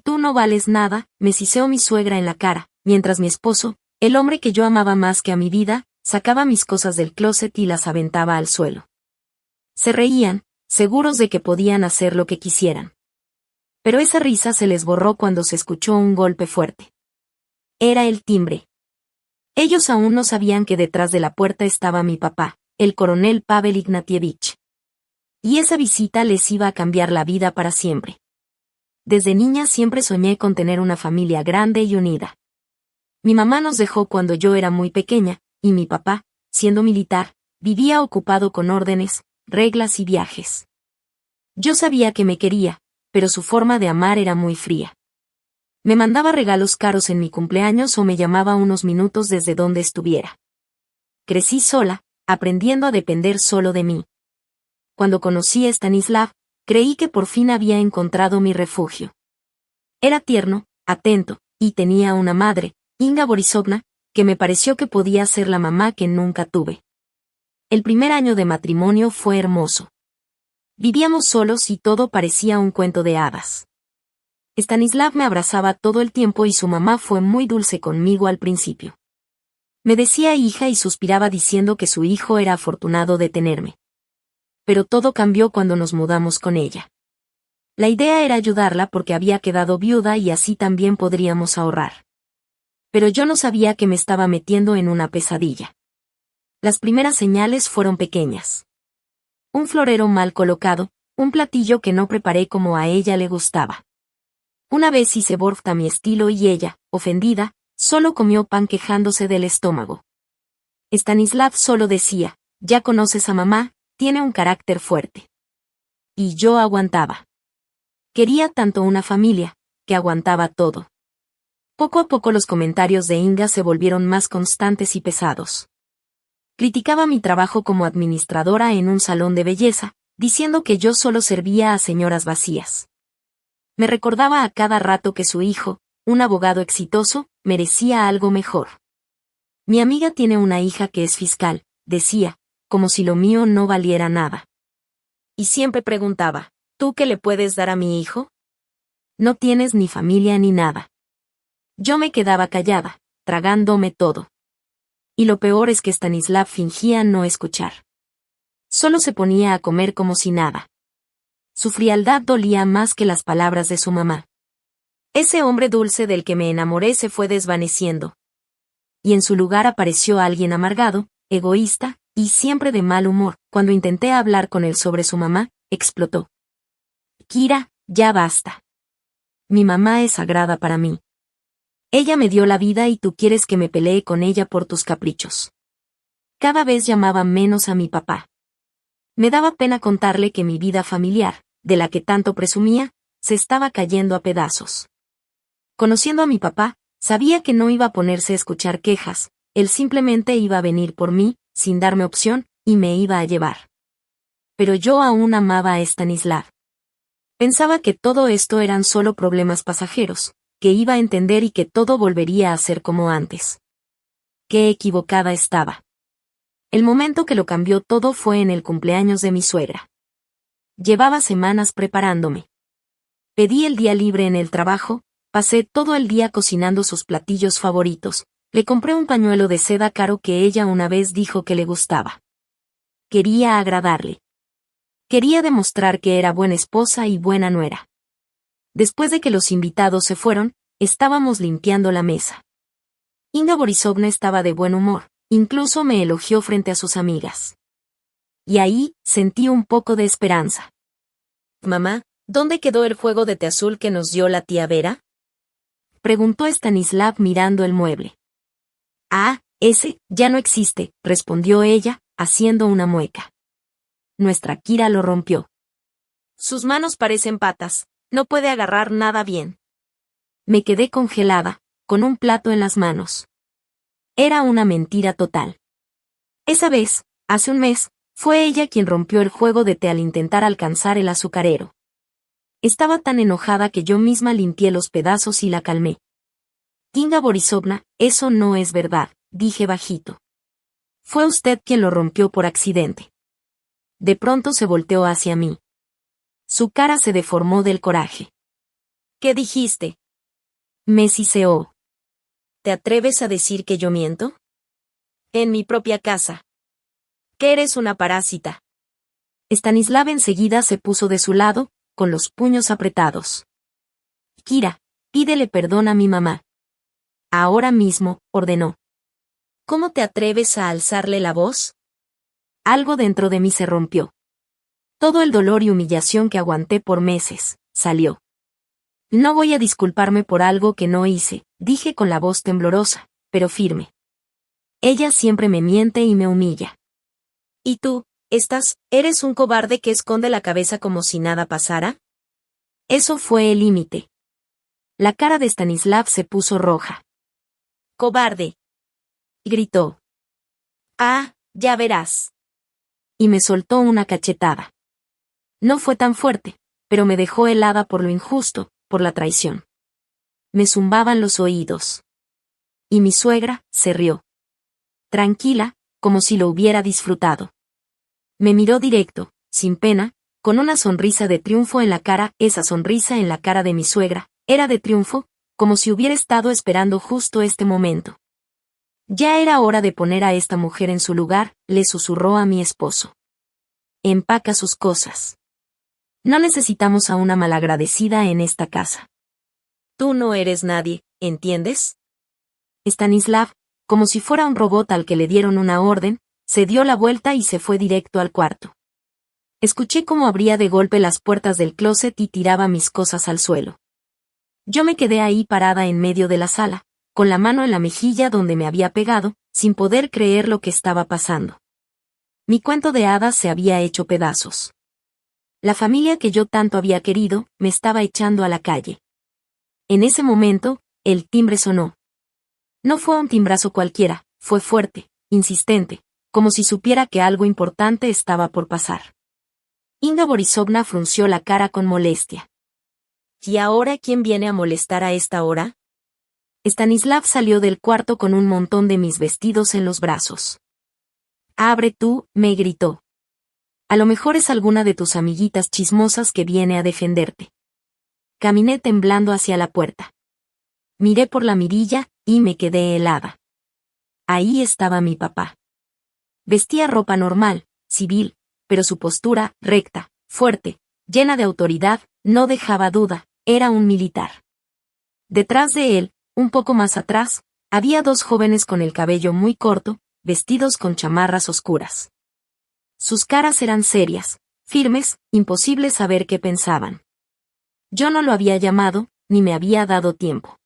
Tú no vales nada, me siseó mi suegra en la cara, mientras mi esposo, el hombre que yo amaba más que a mi vida, sacaba mis cosas del closet y las aventaba al suelo. Se reían, seguros de que podían hacer lo que quisieran. Pero esa risa se les borró cuando se escuchó un golpe fuerte. Era el timbre. Ellos aún no sabían que detrás de la puerta estaba mi papá, el coronel Pavel Ignatievich. Y esa visita les iba a cambiar la vida para siempre. Desde niña siempre soñé con tener una familia grande y unida. Mi mamá nos dejó cuando yo era muy pequeña, y mi papá, siendo militar, vivía ocupado con órdenes, reglas y viajes. Yo sabía que me quería, pero su forma de amar era muy fría. Me mandaba regalos caros en mi cumpleaños o me llamaba unos minutos desde donde estuviera. Crecí sola, aprendiendo a depender solo de mí. Cuando conocí a Stanislav, creí que por fin había encontrado mi refugio. Era tierno, atento, y tenía una madre, Inga Borisovna, que me pareció que podía ser la mamá que nunca tuve. El primer año de matrimonio fue hermoso. Vivíamos solos y todo parecía un cuento de hadas. Stanislav me abrazaba todo el tiempo y su mamá fue muy dulce conmigo al principio. Me decía hija y suspiraba diciendo que su hijo era afortunado de tenerme. Pero todo cambió cuando nos mudamos con ella. La idea era ayudarla porque había quedado viuda y así también podríamos ahorrar. Pero yo no sabía que me estaba metiendo en una pesadilla. Las primeras señales fueron pequeñas. Un florero mal colocado, un platillo que no preparé como a ella le gustaba. Una vez hice borft a mi estilo y ella, ofendida, solo comió pan quejándose del estómago. Stanislav solo decía, ya conoces a mamá, tiene un carácter fuerte. Y yo aguantaba. Quería tanto una familia, que aguantaba todo. Poco a poco los comentarios de Inga se volvieron más constantes y pesados. Criticaba mi trabajo como administradora en un salón de belleza, diciendo que yo solo servía a señoras vacías. Me recordaba a cada rato que su hijo, un abogado exitoso, merecía algo mejor. Mi amiga tiene una hija que es fiscal, decía, como si lo mío no valiera nada. Y siempre preguntaba, ¿tú qué le puedes dar a mi hijo? No tienes ni familia ni nada. Yo me quedaba callada, tragándome todo. Y lo peor es que Stanislav fingía no escuchar. Solo se ponía a comer como si nada. Su frialdad dolía más que las palabras de su mamá. Ese hombre dulce del que me enamoré se fue desvaneciendo. Y en su lugar apareció alguien amargado, egoísta, y siempre de mal humor. Cuando intenté hablar con él sobre su mamá, explotó. Kira, ya basta. Mi mamá es sagrada para mí. Ella me dio la vida y tú quieres que me pelee con ella por tus caprichos. Cada vez llamaba menos a mi papá. Me daba pena contarle que mi vida familiar, de la que tanto presumía, se estaba cayendo a pedazos. Conociendo a mi papá, sabía que no iba a ponerse a escuchar quejas, él simplemente iba a venir por mí, sin darme opción, y me iba a llevar. Pero yo aún amaba a Stanislav. Pensaba que todo esto eran solo problemas pasajeros, que iba a entender y que todo volvería a ser como antes. Qué equivocada estaba. El momento que lo cambió todo fue en el cumpleaños de mi suegra. Llevaba semanas preparándome. Pedí el día libre en el trabajo, pasé todo el día cocinando sus platillos favoritos, le compré un pañuelo de seda caro que ella una vez dijo que le gustaba. Quería agradarle. Quería demostrar que era buena esposa y buena nuera. Después de que los invitados se fueron, estábamos limpiando la mesa. Inga Borisovna estaba de buen humor. Incluso me elogió frente a sus amigas. Y ahí, sentí un poco de esperanza. Mamá, ¿dónde quedó el juego de té azul que nos dio la tía Vera? Preguntó Stanislav mirando el mueble. Ah, ese, ya no existe, respondió ella, haciendo una mueca. Nuestra Kira lo rompió. Sus manos parecen patas, no puede agarrar nada bien. Me quedé congelada, con un plato en las manos. Era una mentira total. Esa vez, hace un mes, fue ella quien rompió el juego de té al intentar alcanzar el azucarero. Estaba tan enojada que yo misma limpié los pedazos y la calmé. Inga Borisovna, eso no es verdad, dije bajito. Fue usted quien lo rompió por accidente. De pronto se volteó hacia mí. Su cara se deformó del coraje. ¿Qué dijiste? Me siseó. ¿Te atreves a decir que yo miento? En mi propia casa. ¿Que eres una parásita? Stanislav enseguida se puso de su lado, con los puños apretados. Kira, pídele perdón a mi mamá. Ahora mismo, ordenó. ¿Cómo te atreves a alzarle la voz? Algo dentro de mí se rompió. Todo el dolor y humillación que aguanté por meses, salió. No voy a disculparme por algo que no hice, dije con la voz temblorosa, pero firme. Ella siempre me miente y me humilla. ¿Y tú, eres un cobarde que esconde la cabeza como si nada pasara? Eso fue el límite. La cara de Stanislav se puso roja. ¡Cobarde!, gritó. Ah, ya verás. Y me soltó una cachetada. No fue tan fuerte, pero me dejó helada por lo injusto, por la traición. Me zumbaban los oídos. Y mi suegra se rió. Tranquila, como si lo hubiera disfrutado. Me miró directo, sin pena, con una sonrisa de triunfo en la cara. Esa sonrisa en la cara de mi suegra era de triunfo, como si hubiera estado esperando justo este momento. Ya era hora de poner a esta mujer en su lugar, le susurró a mi esposo. Empaca sus cosas. No necesitamos a una malagradecida en esta casa. Tú no eres nadie, ¿entiendes? Stanislav, como si fuera un robot al que le dieron una orden, se dio la vuelta y se fue directo al cuarto. Escuché cómo abría de golpe las puertas del closet y tiraba mis cosas al suelo. Yo me quedé ahí parada en medio de la sala, con la mano en la mejilla donde me había pegado, sin poder creer lo que estaba pasando. Mi cuento de hadas se había hecho pedazos. La familia que yo tanto había querido, me estaba echando a la calle. En ese momento, el timbre sonó. No fue un timbrazo cualquiera, fue fuerte, insistente, como si supiera que algo importante estaba por pasar. Inga Borisovna frunció la cara con molestia. ¿Y ahora quién viene a molestar a esta hora? Stanislav salió del cuarto con un montón de mis vestidos en los brazos. Abre tú, me gritó. A lo mejor es alguna de tus amiguitas chismosas que viene a defenderte. Caminé temblando hacia la puerta. Miré por la mirilla, y me quedé helada. Ahí estaba mi papá. Vestía ropa normal, civil, pero su postura, recta, fuerte, llena de autoridad, no dejaba duda, era un militar. Detrás de él, un poco más atrás, había dos jóvenes con el cabello muy corto, vestidos con chamarras oscuras. Sus caras eran serias, firmes, imposible saber qué pensaban. Yo no lo había llamado, ni me había dado tiempo.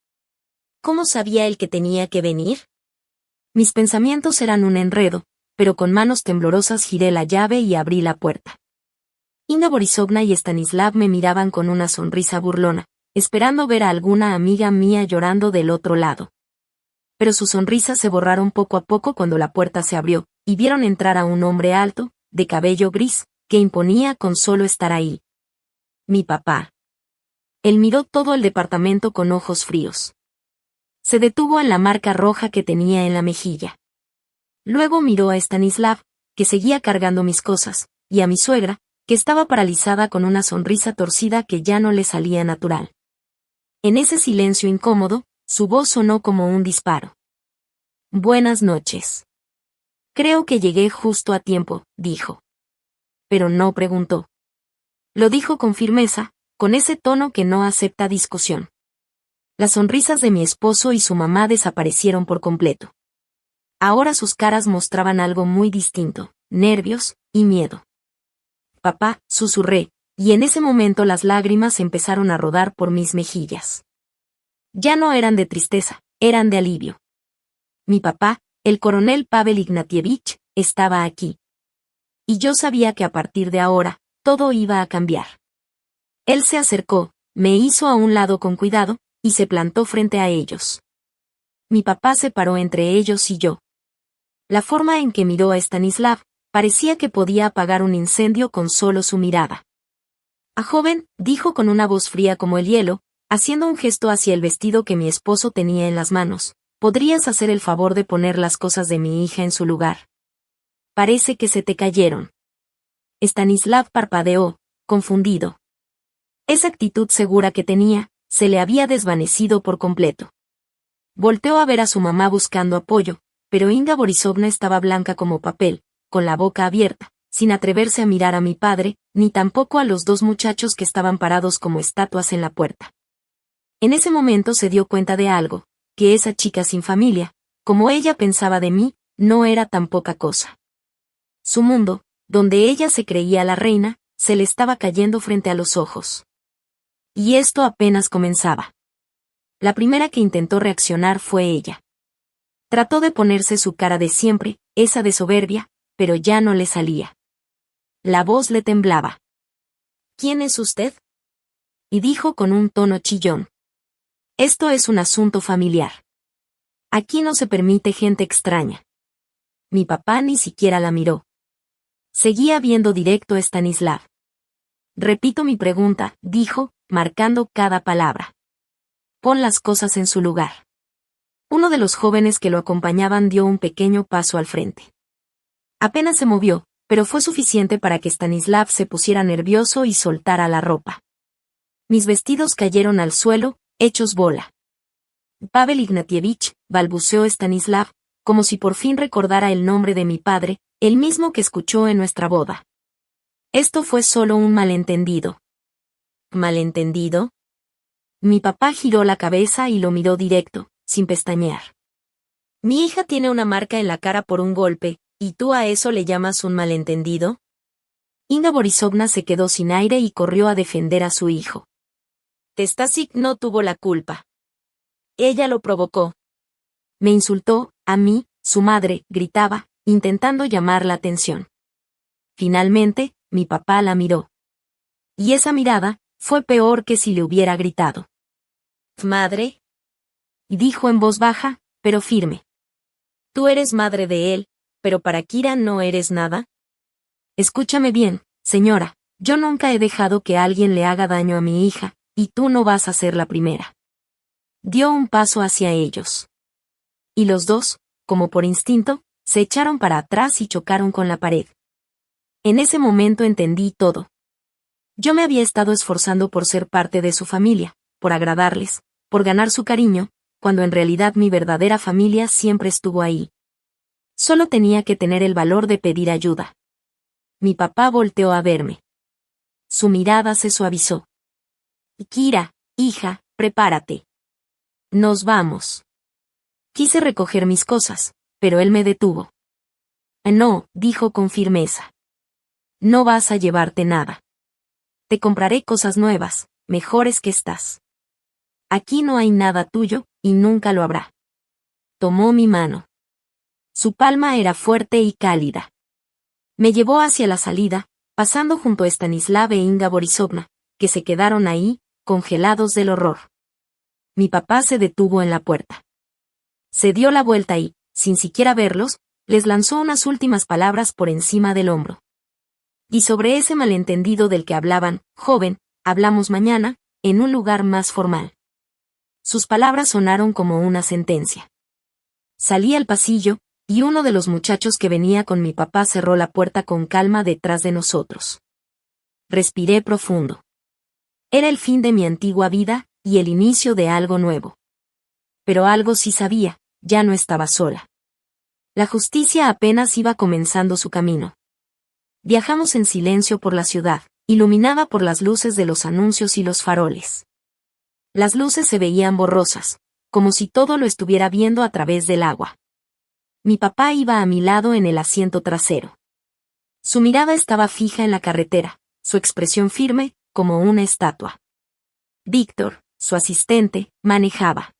¿Cómo sabía él que tenía que venir? Mis pensamientos eran un enredo, pero con manos temblorosas giré la llave y abrí la puerta. Inga Borisovna y Stanislav me miraban con una sonrisa burlona, esperando ver a alguna amiga mía llorando del otro lado. Pero sus sonrisas se borraron poco a poco cuando la puerta se abrió, y vieron entrar a un hombre alto, de cabello gris, que imponía con solo estar ahí. Mi papá. Él miró todo el departamento con ojos fríos. Se detuvo en la marca roja que tenía en la mejilla. Luego miró a Stanislav, que seguía cargando mis cosas, y a mi suegra, que estaba paralizada con una sonrisa torcida que ya no le salía natural. En ese silencio incómodo, su voz sonó como un disparo. Buenas noches. Creo que llegué justo a tiempo, dijo. Pero no preguntó. Lo dijo con firmeza, con ese tono que no acepta discusión. Las sonrisas de mi esposo y su mamá desaparecieron por completo. Ahora sus caras mostraban algo muy distinto, nervios y miedo. Papá, susurré, y en ese momento las lágrimas empezaron a rodar por mis mejillas. Ya no eran de tristeza, eran de alivio. Mi papá, el coronel Pavel Ignatievich, estaba aquí. Y yo sabía que a partir de ahora, todo iba a cambiar. Él se acercó, me hizo a un lado con cuidado, y se plantó frente a ellos. Mi papá se paró entre ellos y yo. La forma en que miró a Stanislav, parecía que podía apagar un incendio con solo su mirada. «Ah, joven», dijo con una voz fría como el hielo, haciendo un gesto hacia el vestido que mi esposo tenía en las manos, «¿podrías hacer el favor de poner las cosas de mi hija en su lugar? Parece que se te cayeron». Stanislav parpadeó, confundido. Esa actitud segura que tenía, se le había desvanecido por completo. Volteó a ver a su mamá buscando apoyo, pero Inga Borisovna estaba blanca como papel, con la boca abierta, sin atreverse a mirar a mi padre, ni tampoco a los dos muchachos que estaban parados como estatuas en la puerta. En ese momento se dio cuenta de algo, que esa chica sin familia, como ella pensaba de mí, no era tan poca cosa. Su mundo, donde ella se creía la reina, se le estaba cayendo frente a los ojos. Y esto apenas comenzaba. La primera que intentó reaccionar fue ella. Trató de ponerse su cara de siempre, esa de soberbia, pero ya no le salía. La voz le temblaba. ¿Quién es usted? Y dijo con un tono chillón. Esto es un asunto familiar. Aquí no se permite gente extraña. Mi papá ni siquiera la miró. Seguía viendo directo a Stanislav. Repito mi pregunta, dijo, marcando cada palabra. Pon las cosas en su lugar. Uno de los jóvenes que lo acompañaban dio un pequeño paso al frente. Apenas se movió, pero fue suficiente para que Stanislav se pusiera nervioso y soltara la ropa. Mis vestidos cayeron al suelo, hechos bola. Pavel Ignatievich, balbuceó Stanislav, como si por fin recordara el nombre de mi padre, el mismo que escuchó en nuestra boda. Esto fue solo un malentendido. ¿Malentendido? Mi papá giró la cabeza y lo miró directo, sin pestañear. Mi hija tiene una marca en la cara por un golpe, ¿y tú a eso le llamas un malentendido? Inga Borisovna se quedó sin aire y corrió a defender a su hijo. Testasik no tuvo la culpa. Ella lo provocó. Me insultó, a mí, su madre, gritaba, intentando llamar la atención. Finalmente, mi papá la miró. Y esa mirada, fue peor que si le hubiera gritado. ¿Madre? Y dijo en voz baja, pero firme. Tú eres madre de él, pero para Kira no eres nada. Escúchame bien, señora, yo nunca he dejado que alguien le haga daño a mi hija, y tú no vas a ser la primera. Dio un paso hacia ellos. Y los dos, como por instinto, se echaron para atrás y chocaron con la pared. En ese momento entendí todo. Yo me había estado esforzando por ser parte de su familia, por agradarles, por ganar su cariño, cuando en realidad mi verdadera familia siempre estuvo ahí. Solo tenía que tener el valor de pedir ayuda. Mi papá volteó a verme. Su mirada se suavizó. Kira, hija, prepárate. Nos vamos. Quise recoger mis cosas, pero él me detuvo. No, dijo con firmeza. No vas a llevarte nada. Te compraré cosas nuevas, mejores que estas. Aquí no hay nada tuyo, y nunca lo habrá. Tomó mi mano. Su palma era fuerte y cálida. Me llevó hacia la salida, pasando junto a Stanislav e Inga Borisovna, que se quedaron ahí, congelados del horror. Mi papá se detuvo en la puerta. Se dio la vuelta y, sin siquiera verlos, les lanzó unas últimas palabras por encima del hombro. Y sobre ese malentendido del que hablaban, joven, hablamos mañana, en un lugar más formal. Sus palabras sonaron como una sentencia. Salí al pasillo, y uno de los muchachos que venía con mi papá cerró la puerta con calma detrás de nosotros. Respiré profundo. Era el fin de mi antigua vida, y el inicio de algo nuevo. Pero algo sí sabía, ya no estaba sola. La justicia apenas iba comenzando su camino. Viajamos en silencio por la ciudad, iluminada por las luces de los anuncios y los faroles. Las luces se veían borrosas, como si todo lo estuviera viendo a través del agua. Mi papá iba a mi lado en el asiento trasero. Su mirada estaba fija en la carretera, su expresión firme, como una estatua. Víctor, su asistente, manejaba.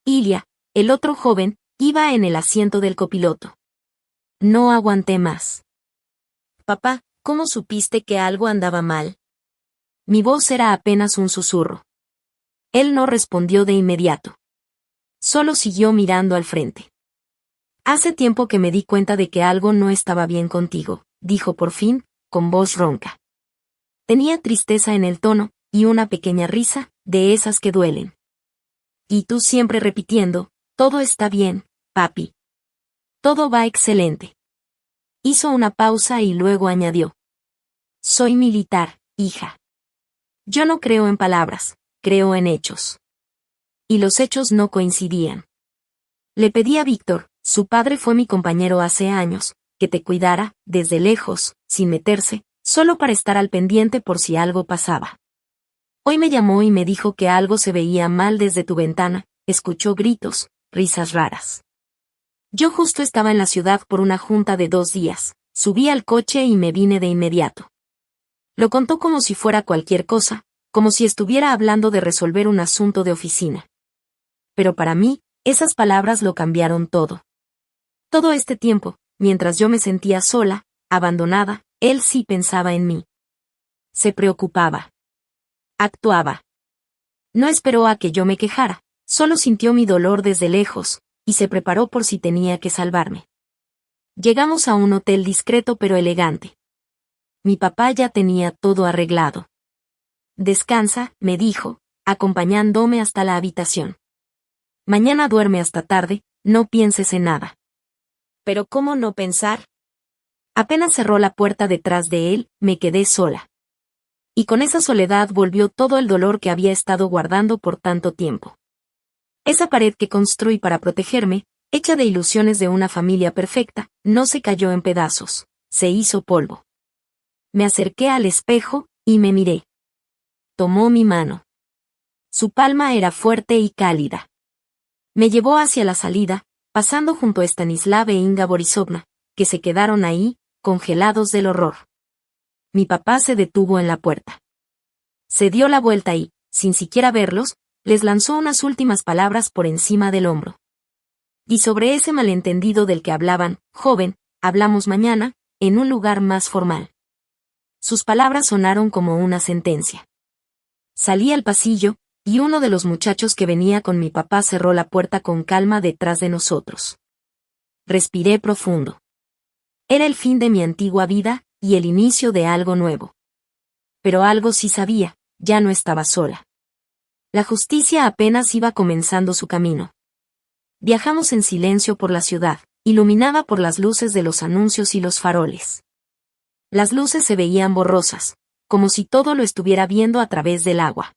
Ilya, el otro joven, iba en el asiento del copiloto. No aguanté más. Papá, ¿cómo supiste que algo andaba mal? Mi voz era apenas un susurro. Él no respondió de inmediato. Solo siguió mirando al frente. Hace tiempo que me di cuenta de que algo no estaba bien contigo, dijo por fin, con voz ronca. Tenía tristeza en el tono, y una pequeña risa, de esas que duelen. Y tú siempre repitiendo, todo está bien, papi. Todo va excelente. Hizo una pausa y luego añadió. Soy militar, hija. Yo no creo en palabras, creo en hechos. Y los hechos no coincidían. Le pedí a Víctor, su padre fue mi compañero hace años, que te cuidara, desde lejos, sin meterse, solo para estar al pendiente por si algo pasaba. Hoy me llamó y me dijo que algo se veía mal desde tu ventana, escuchó gritos, risas raras. Yo justo estaba en la ciudad por una junta de 2 días, subí al coche y me vine de inmediato. Lo contó como si fuera cualquier cosa, como si estuviera hablando de resolver un asunto de oficina. Pero para mí, esas palabras lo cambiaron todo. Todo este tiempo, mientras yo me sentía sola, abandonada, él sí pensaba en mí. Se preocupaba. Actuaba. No esperó a que yo me quejara, solo sintió mi dolor desde lejos, y se preparó por si tenía que salvarme. Llegamos a un hotel discreto pero elegante. Mi papá ya tenía todo arreglado. Descansa, me dijo, acompañándome hasta la habitación. Mañana duerme hasta tarde, no pienses en nada. ¿Pero cómo no pensar? Apenas cerró la puerta detrás de él, me quedé sola. Y con esa soledad volvió todo el dolor que había estado guardando por tanto tiempo. Esa pared que construí para protegerme, hecha de ilusiones de una familia perfecta, no se cayó en pedazos, se hizo polvo. Me acerqué al espejo, y me miré. Tomó mi mano. Su palma era fuerte y cálida. Me llevó hacia la salida, pasando junto a Stanislav e Inga Borisovna, que se quedaron ahí, congelados del horror. Mi papá se detuvo en la puerta. Se dio la vuelta y, sin siquiera verlos, les lanzó unas últimas palabras por encima del hombro. Y sobre ese malentendido del que hablaban, joven, hablamos mañana, en un lugar más formal. Sus palabras sonaron como una sentencia. Salí al pasillo, y uno de los muchachos que venía con mi papá cerró la puerta con calma detrás de nosotros. Respiré profundo. Era el fin de mi antigua vida, y el inicio de algo nuevo. Pero algo sí sabía, ya no estaba sola. La justicia apenas iba comenzando su camino. Viajamos en silencio por la ciudad, iluminada por las luces de los anuncios y los faroles. Las luces se veían borrosas, como si todo lo estuviera viendo a través del agua.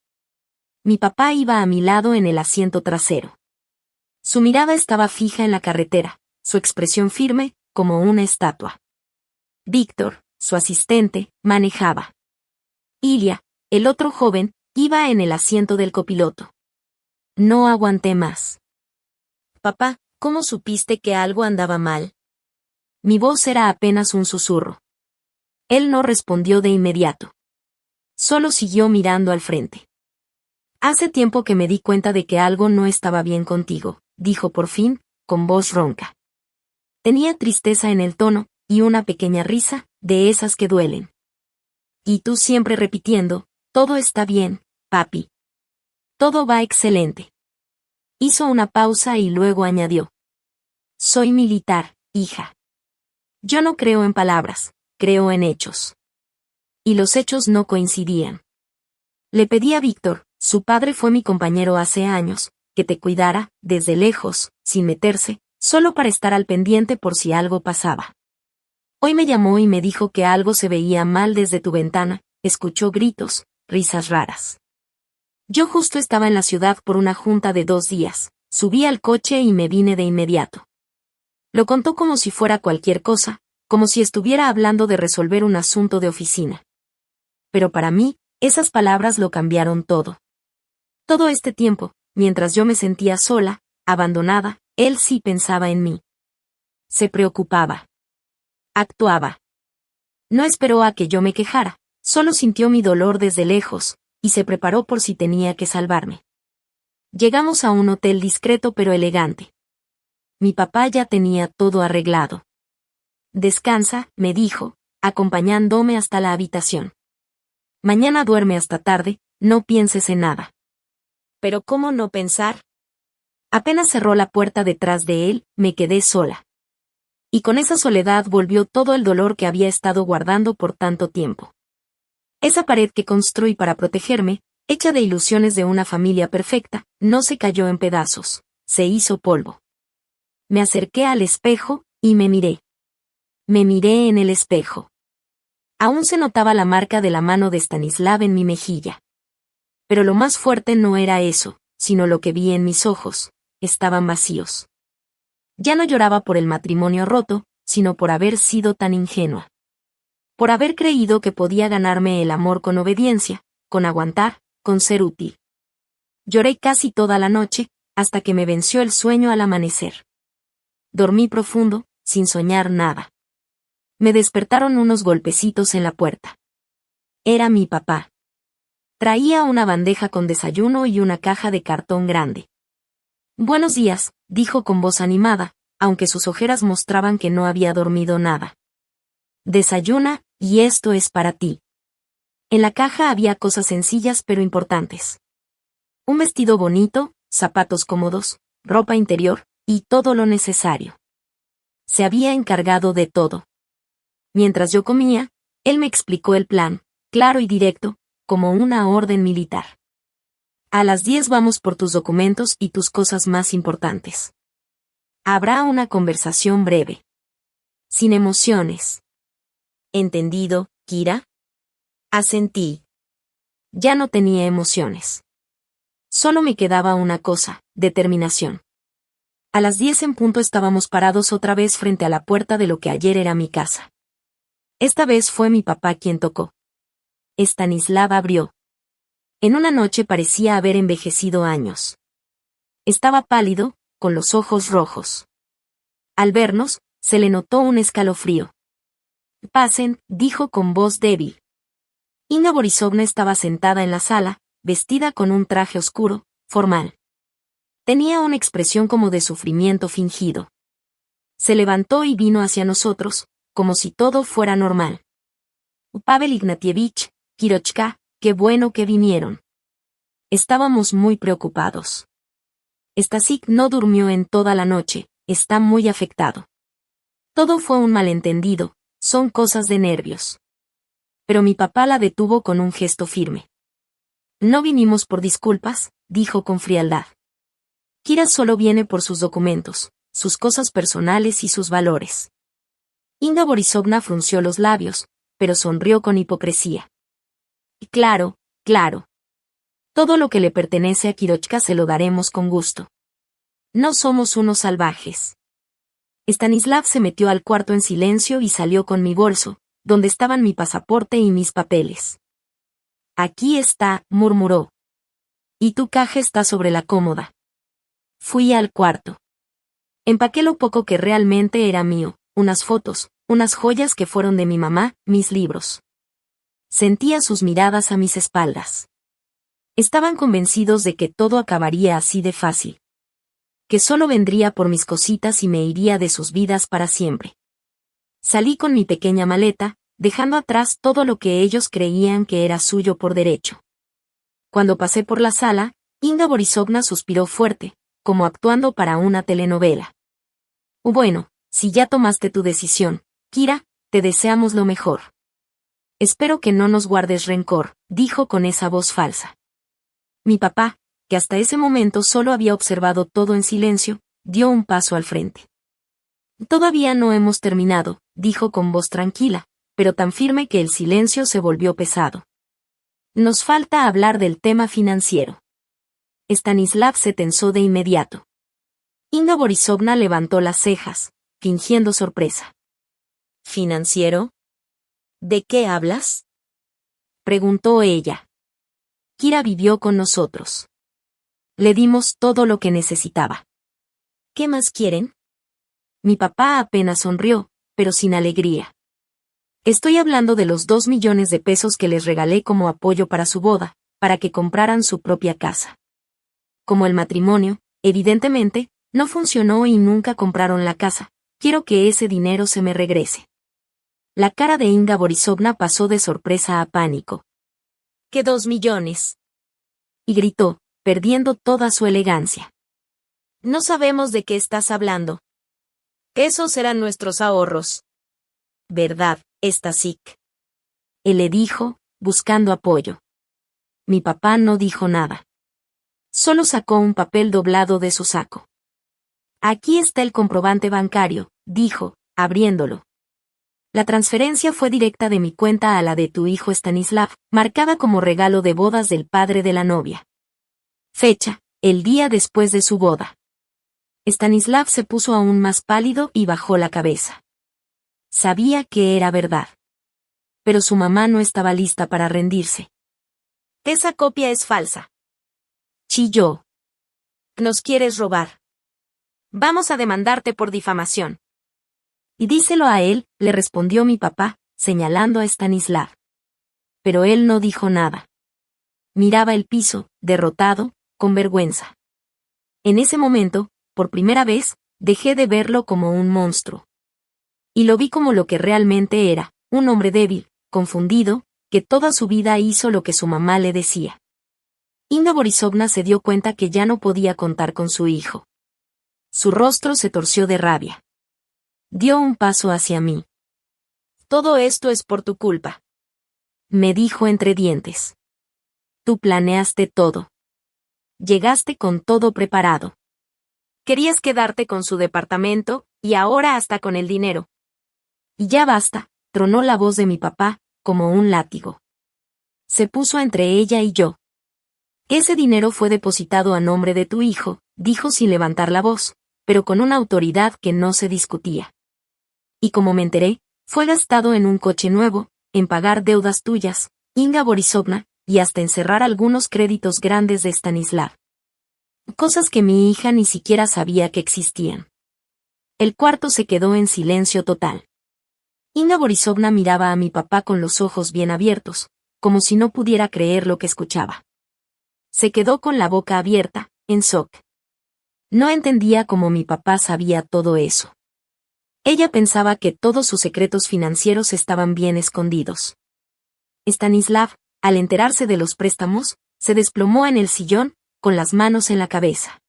Mi papá iba a mi lado en el asiento trasero. Su mirada estaba fija en la carretera, su expresión firme, como una estatua. Víctor, su asistente, manejaba. Ilia, el otro joven, iba en el asiento del copiloto. No aguanté más. Papá, ¿cómo supiste que algo andaba mal? Mi voz era apenas un susurro. Él no respondió de inmediato. Solo siguió mirando al frente. Hace tiempo que me di cuenta de que algo no estaba bien contigo, dijo por fin, con voz ronca. Tenía tristeza en el tono, y una pequeña risa, de esas que duelen. Y tú siempre repitiendo, todo está bien, papi. Todo va excelente. Hizo una pausa y luego añadió. Soy militar, hija. Yo no creo en palabras, creo en hechos. Y los hechos no coincidían. Le pedí a Víctor, su padre fue mi compañero hace años, que te cuidara, desde lejos, sin meterse, solo para estar al pendiente por si algo pasaba. Hoy me llamó y me dijo que algo se veía mal desde tu ventana, escuchó gritos, risas raras. Yo justo estaba en la ciudad por una junta de 2 días, subí al coche y me vine de inmediato. Lo contó como si fuera cualquier cosa, como si estuviera hablando de resolver un asunto de oficina. Pero para mí, esas palabras lo cambiaron todo. Todo este tiempo, mientras yo me sentía sola, abandonada, él sí pensaba en mí. Se preocupaba. Actuaba. No esperó a que yo me quejara, solo sintió mi dolor desde lejos, y se preparó por si tenía que salvarme. Llegamos a un hotel discreto pero elegante. Mi papá ya tenía todo arreglado. Descansa, me dijo, acompañándome hasta la habitación. Mañana duerme hasta tarde, no pienses en nada. ¿Pero cómo no pensar? Apenas cerró la puerta detrás de él, me quedé sola. Y con esa soledad volvió todo el dolor que había estado guardando por tanto tiempo. Esa pared que construí para protegerme, hecha de ilusiones de una familia perfecta, no se cayó en pedazos, se hizo polvo. Me acerqué al espejo, y me miré. Me miré en el espejo. Aún se notaba la marca de la mano de Stanislav en mi mejilla. Pero lo más fuerte no era eso, sino lo que vi en mis ojos, estaban vacíos. Ya no lloraba por el matrimonio roto, sino por haber sido tan ingenua. Por haber creído que podía ganarme el amor con obediencia, con aguantar, con ser útil. Lloré casi toda la noche, hasta que me venció el sueño al amanecer. Dormí profundo, sin soñar nada. Me despertaron unos golpecitos en la puerta. Era mi papá. Traía una bandeja con desayuno y una caja de cartón grande. «Buenos días», dijo con voz animada, aunque sus ojeras mostraban que no había dormido nada. «Desayuna, y esto es para ti». En la caja había cosas sencillas pero importantes. Un vestido bonito, zapatos cómodos, ropa interior, y todo lo necesario. Se había encargado de todo. Mientras yo comía, él me explicó el plan, claro y directo, como una orden militar. A las 10 vamos por tus documentos y tus cosas más importantes. Habrá una conversación breve. Sin emociones. ¿Entendido, Kira? Asentí. Ya no tenía emociones. Solo me quedaba una cosa, determinación. A las 10 en punto estábamos parados otra vez frente a la puerta de lo que ayer era mi casa. Esta vez fue mi papá quien tocó. Stanislav abrió. En una noche parecía haber envejecido años. Estaba pálido, con los ojos rojos. Al vernos, se le notó un escalofrío. «Pasen», dijo con voz débil. Inga Borisovna estaba sentada en la sala, vestida con un traje oscuro, formal. Tenía una expresión como de sufrimiento fingido. Se levantó y vino hacia nosotros, como si todo fuera normal. «Pavel Ignatievich, Kirochka, qué bueno que vinieron». Estábamos muy preocupados. Stasik no durmió en toda la noche, está muy afectado. Todo fue un malentendido, son cosas de nervios. Pero mi papá la detuvo con un gesto firme. «No vinimos por disculpas», dijo con frialdad. «Kira solo viene por sus documentos, sus cosas personales y sus valores». Inga Borisovna frunció los labios, pero sonrió con hipocresía. «Claro, claro. Todo lo que le pertenece a Kirochka se lo daremos con gusto. No somos unos salvajes». Stanislav se metió al cuarto en silencio y salió con mi bolso, donde estaban mi pasaporte y mis papeles. «Aquí está», murmuró. «Y tu caja está sobre la cómoda». Fui al cuarto. Empaqué lo poco que realmente era mío, unas fotos, unas joyas que fueron de mi mamá, mis libros. Sentía sus miradas a mis espaldas. Estaban convencidos de que todo acabaría así de fácil. Que solo vendría por mis cositas y me iría de sus vidas para siempre. Salí con mi pequeña maleta, dejando atrás todo lo que ellos creían que era suyo por derecho. Cuando pasé por la sala, Inga Borisovna suspiró fuerte, como actuando para una telenovela. «Bueno, si ya tomaste tu decisión, Kira, te deseamos lo mejor. Espero que no nos guardes rencor», dijo con esa voz falsa. Mi papá, que hasta ese momento solo había observado todo en silencio, dio un paso al frente. «Todavía no hemos terminado», dijo con voz tranquila, pero tan firme que el silencio se volvió pesado. «Nos falta hablar del tema financiero». Stanislav se tensó de inmediato. Inga Borisovna levantó las cejas, fingiendo sorpresa. «¿Financiero? ¿De qué hablas?», preguntó ella. Kira vivió con nosotros. Le dimos todo lo que necesitaba. «¿Qué más quieren?». Mi papá apenas sonrió, pero sin alegría. «Estoy hablando de los 2 millones de pesos que les regalé como apoyo para su boda, para que compraran su propia casa. Como el matrimonio, evidentemente, no funcionó y nunca compraron la casa, quiero que ese dinero se me regrese». La cara de Inga Borisovna pasó de sorpresa a pánico. «¿Qué 2 millones?». Y gritó, perdiendo toda su elegancia. «No sabemos de qué estás hablando. Esos eran nuestros ahorros». «¿Verdad, Stasik?». Él le dijo, buscando apoyo. Mi papá no dijo nada. Solo sacó un papel doblado de su saco. «Aquí está el comprobante bancario», dijo, abriéndolo. La transferencia fue directa de mi cuenta a la de tu hijo Stanislav, marcada como regalo de bodas del padre de la novia. Fecha: el día después de su boda. Stanislav se puso aún más pálido y bajó la cabeza. Sabía que era verdad. Pero su mamá no estaba lista para rendirse. Esa copia es falsa. Chilló. Nos quieres robar. Vamos a demandarte por difamación. Y díselo a él, le respondió mi papá, señalando a Stanislav. Pero él no dijo nada. Miraba el piso, derrotado, con vergüenza. En ese momento, por primera vez, dejé de verlo como un monstruo. Y lo vi como lo que realmente era, un hombre débil, confundido, que toda su vida hizo lo que su mamá le decía. Inga Borisovna se dio cuenta que ya no podía contar con su hijo. Su rostro se torció de rabia. Dio un paso hacia mí. Todo esto es por tu culpa, me dijo entre dientes. Tú planeaste todo. Llegaste con todo preparado. Querías quedarte con su departamento, y ahora hasta con el dinero. Y ya basta, tronó la voz de mi papá, como un látigo. Se puso entre ella y yo. Ese dinero fue depositado a nombre de tu hijo, dijo sin levantar la voz, pero con una autoridad que no se discutía. Y como me enteré, fue gastado en un coche nuevo, en pagar deudas tuyas, Inga Borisovna, y hasta en cerrar algunos créditos grandes de Stanislav. Cosas que mi hija ni siquiera sabía que existían. El cuarto se quedó en silencio total. Inga Borisovna miraba a mi papá con los ojos bien abiertos, como si no pudiera creer lo que escuchaba. Se quedó con la boca abierta, en shock. No entendía cómo mi papá sabía todo eso. Ella pensaba que todos sus secretos financieros estaban bien escondidos. Stanislav, al enterarse de los préstamos, se desplomó en el sillón, con las manos en la cabeza.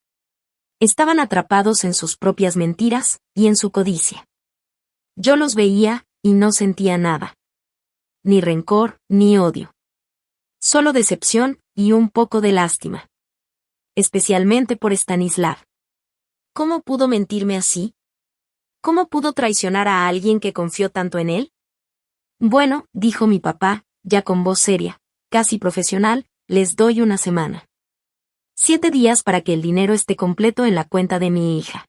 Estaban atrapados en sus propias mentiras, y en su codicia. Yo los veía, y no sentía nada. Ni rencor, ni odio. Solo decepción, y un poco de lástima. Especialmente por Stanislav. ¿Cómo pudo mentirme así? ¿Cómo pudo traicionar a alguien que confió tanto en él? Bueno, dijo mi papá, ya con voz seria, casi profesional, les doy una semana. 7 días para que el dinero esté completo en la cuenta de mi hija.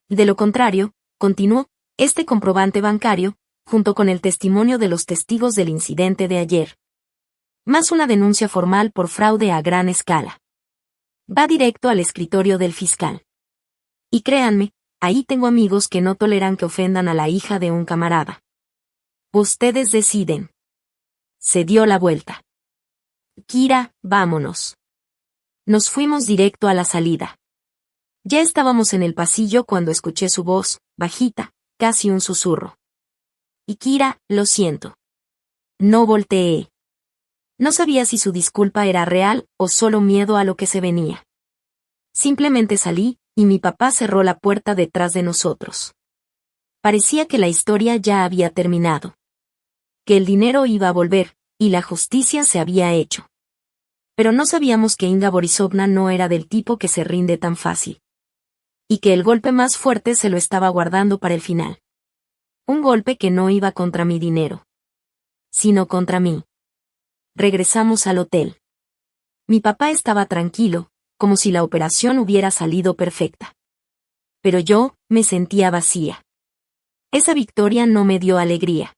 De lo contrario, continuó, este comprobante bancario, junto con el testimonio de los testigos del incidente de ayer. Más una denuncia formal por fraude a gran escala. Va directo al escritorio del fiscal. Y créanme, ahí tengo amigos que no toleran que ofendan a la hija de un camarada. Ustedes deciden. Se dio la vuelta. Kira, vámonos. Nos fuimos directo a la salida. Ya estábamos en el pasillo cuando escuché su voz, bajita, casi un susurro. Y Kira, lo siento. No volteé. No sabía si su disculpa era real o solo miedo a lo que se venía. Simplemente salí, y mi papá cerró la puerta detrás de nosotros. Parecía que la historia ya había terminado. Que el dinero iba a volver, y la justicia se había hecho. Pero no sabíamos que Inga Borisovna no era del tipo que se rinde tan fácil. Y que el golpe más fuerte se lo estaba guardando para el final. Un golpe que no iba contra mi dinero. Sino contra mí. Regresamos al hotel. Mi papá estaba tranquilo, como si la operación hubiera salido perfecta. Pero yo, me sentía vacía. Esa victoria no me dio alegría.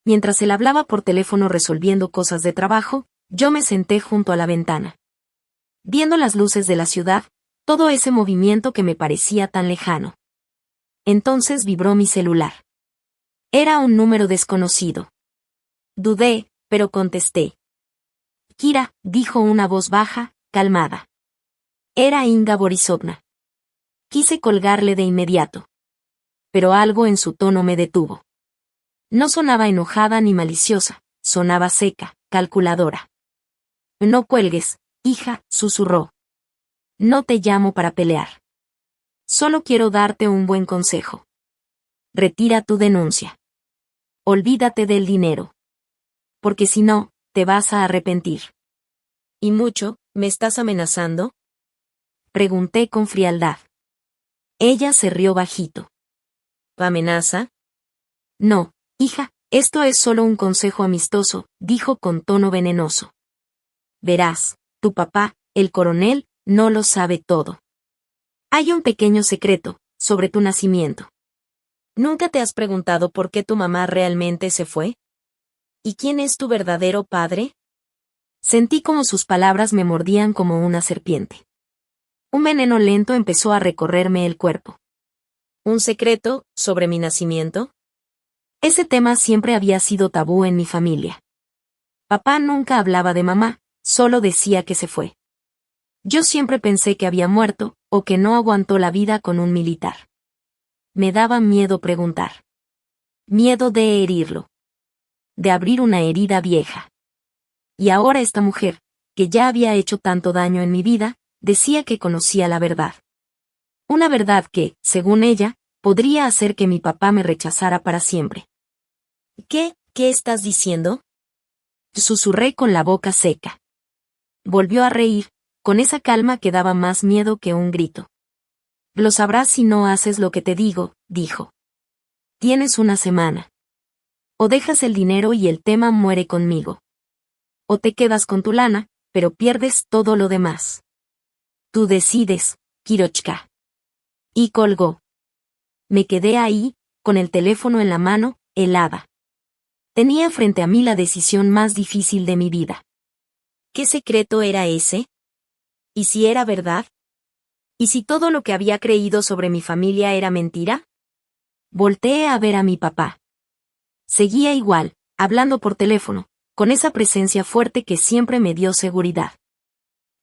Mientras él hablaba por teléfono resolviendo cosas de trabajo, yo me senté junto a la ventana. Viendo las luces de la ciudad, todo ese movimiento que me parecía tan lejano. Entonces vibró mi celular. Era un número desconocido. Dudé, pero contesté. Kira, dijo una voz baja, calmada. Era Inga Borisovna. Quise colgarle de inmediato. Pero algo en su tono me detuvo. No sonaba enojada ni maliciosa, sonaba seca, calculadora. No cuelgues, hija, susurró. No te llamo para pelear. Solo quiero darte un buen consejo. Retira tu denuncia. Olvídate del dinero. Porque si no, te vas a arrepentir. ¿Y mucho, me estás amenazando? Pregunté con frialdad. Ella se rió bajito. ¿Amenaza? No, Hija, esto es solo un consejo amistoso, dijo con tono venenoso. Verás, tu papá, el coronel, no lo sabe todo. Hay un pequeño secreto, sobre tu nacimiento. ¿Nunca te has preguntado por qué tu mamá realmente se fue? ¿Y quién es tu verdadero padre? Sentí como sus palabras me mordían como una serpiente. Un veneno lento empezó a recorrerme el cuerpo. ¿Un secreto sobre mi nacimiento? Ese tema siempre había sido tabú en mi familia. Papá nunca hablaba de mamá, solo decía que se fue. Yo siempre pensé que había muerto, o que no aguantó la vida con un militar. Me daba miedo preguntar. Miedo de herirlo. De abrir una herida vieja. Y ahora esta mujer, que ya había hecho tanto daño en mi vida, decía que conocía la verdad. Una verdad que, según ella, podría hacer que mi papá me rechazara para siempre. ¿Qué estás diciendo? Susurré con la boca seca. Volvió a reír, con esa calma que daba más miedo que un grito. Lo sabrás si no haces lo que te digo, dijo. Tienes una semana. O dejas el dinero y el tema muere conmigo. O te quedas con tu lana, pero pierdes todo lo demás. Tú decides, Kirochka. Y colgó. Me quedé ahí, con el teléfono en la mano, helada. Tenía frente a mí la decisión más difícil de mi vida. ¿Qué secreto era ese? ¿Y si era verdad? ¿Y si todo lo que había creído sobre mi familia era mentira? Volteé a ver a mi papá. Seguía igual, hablando por teléfono, con esa presencia fuerte que siempre me dio seguridad.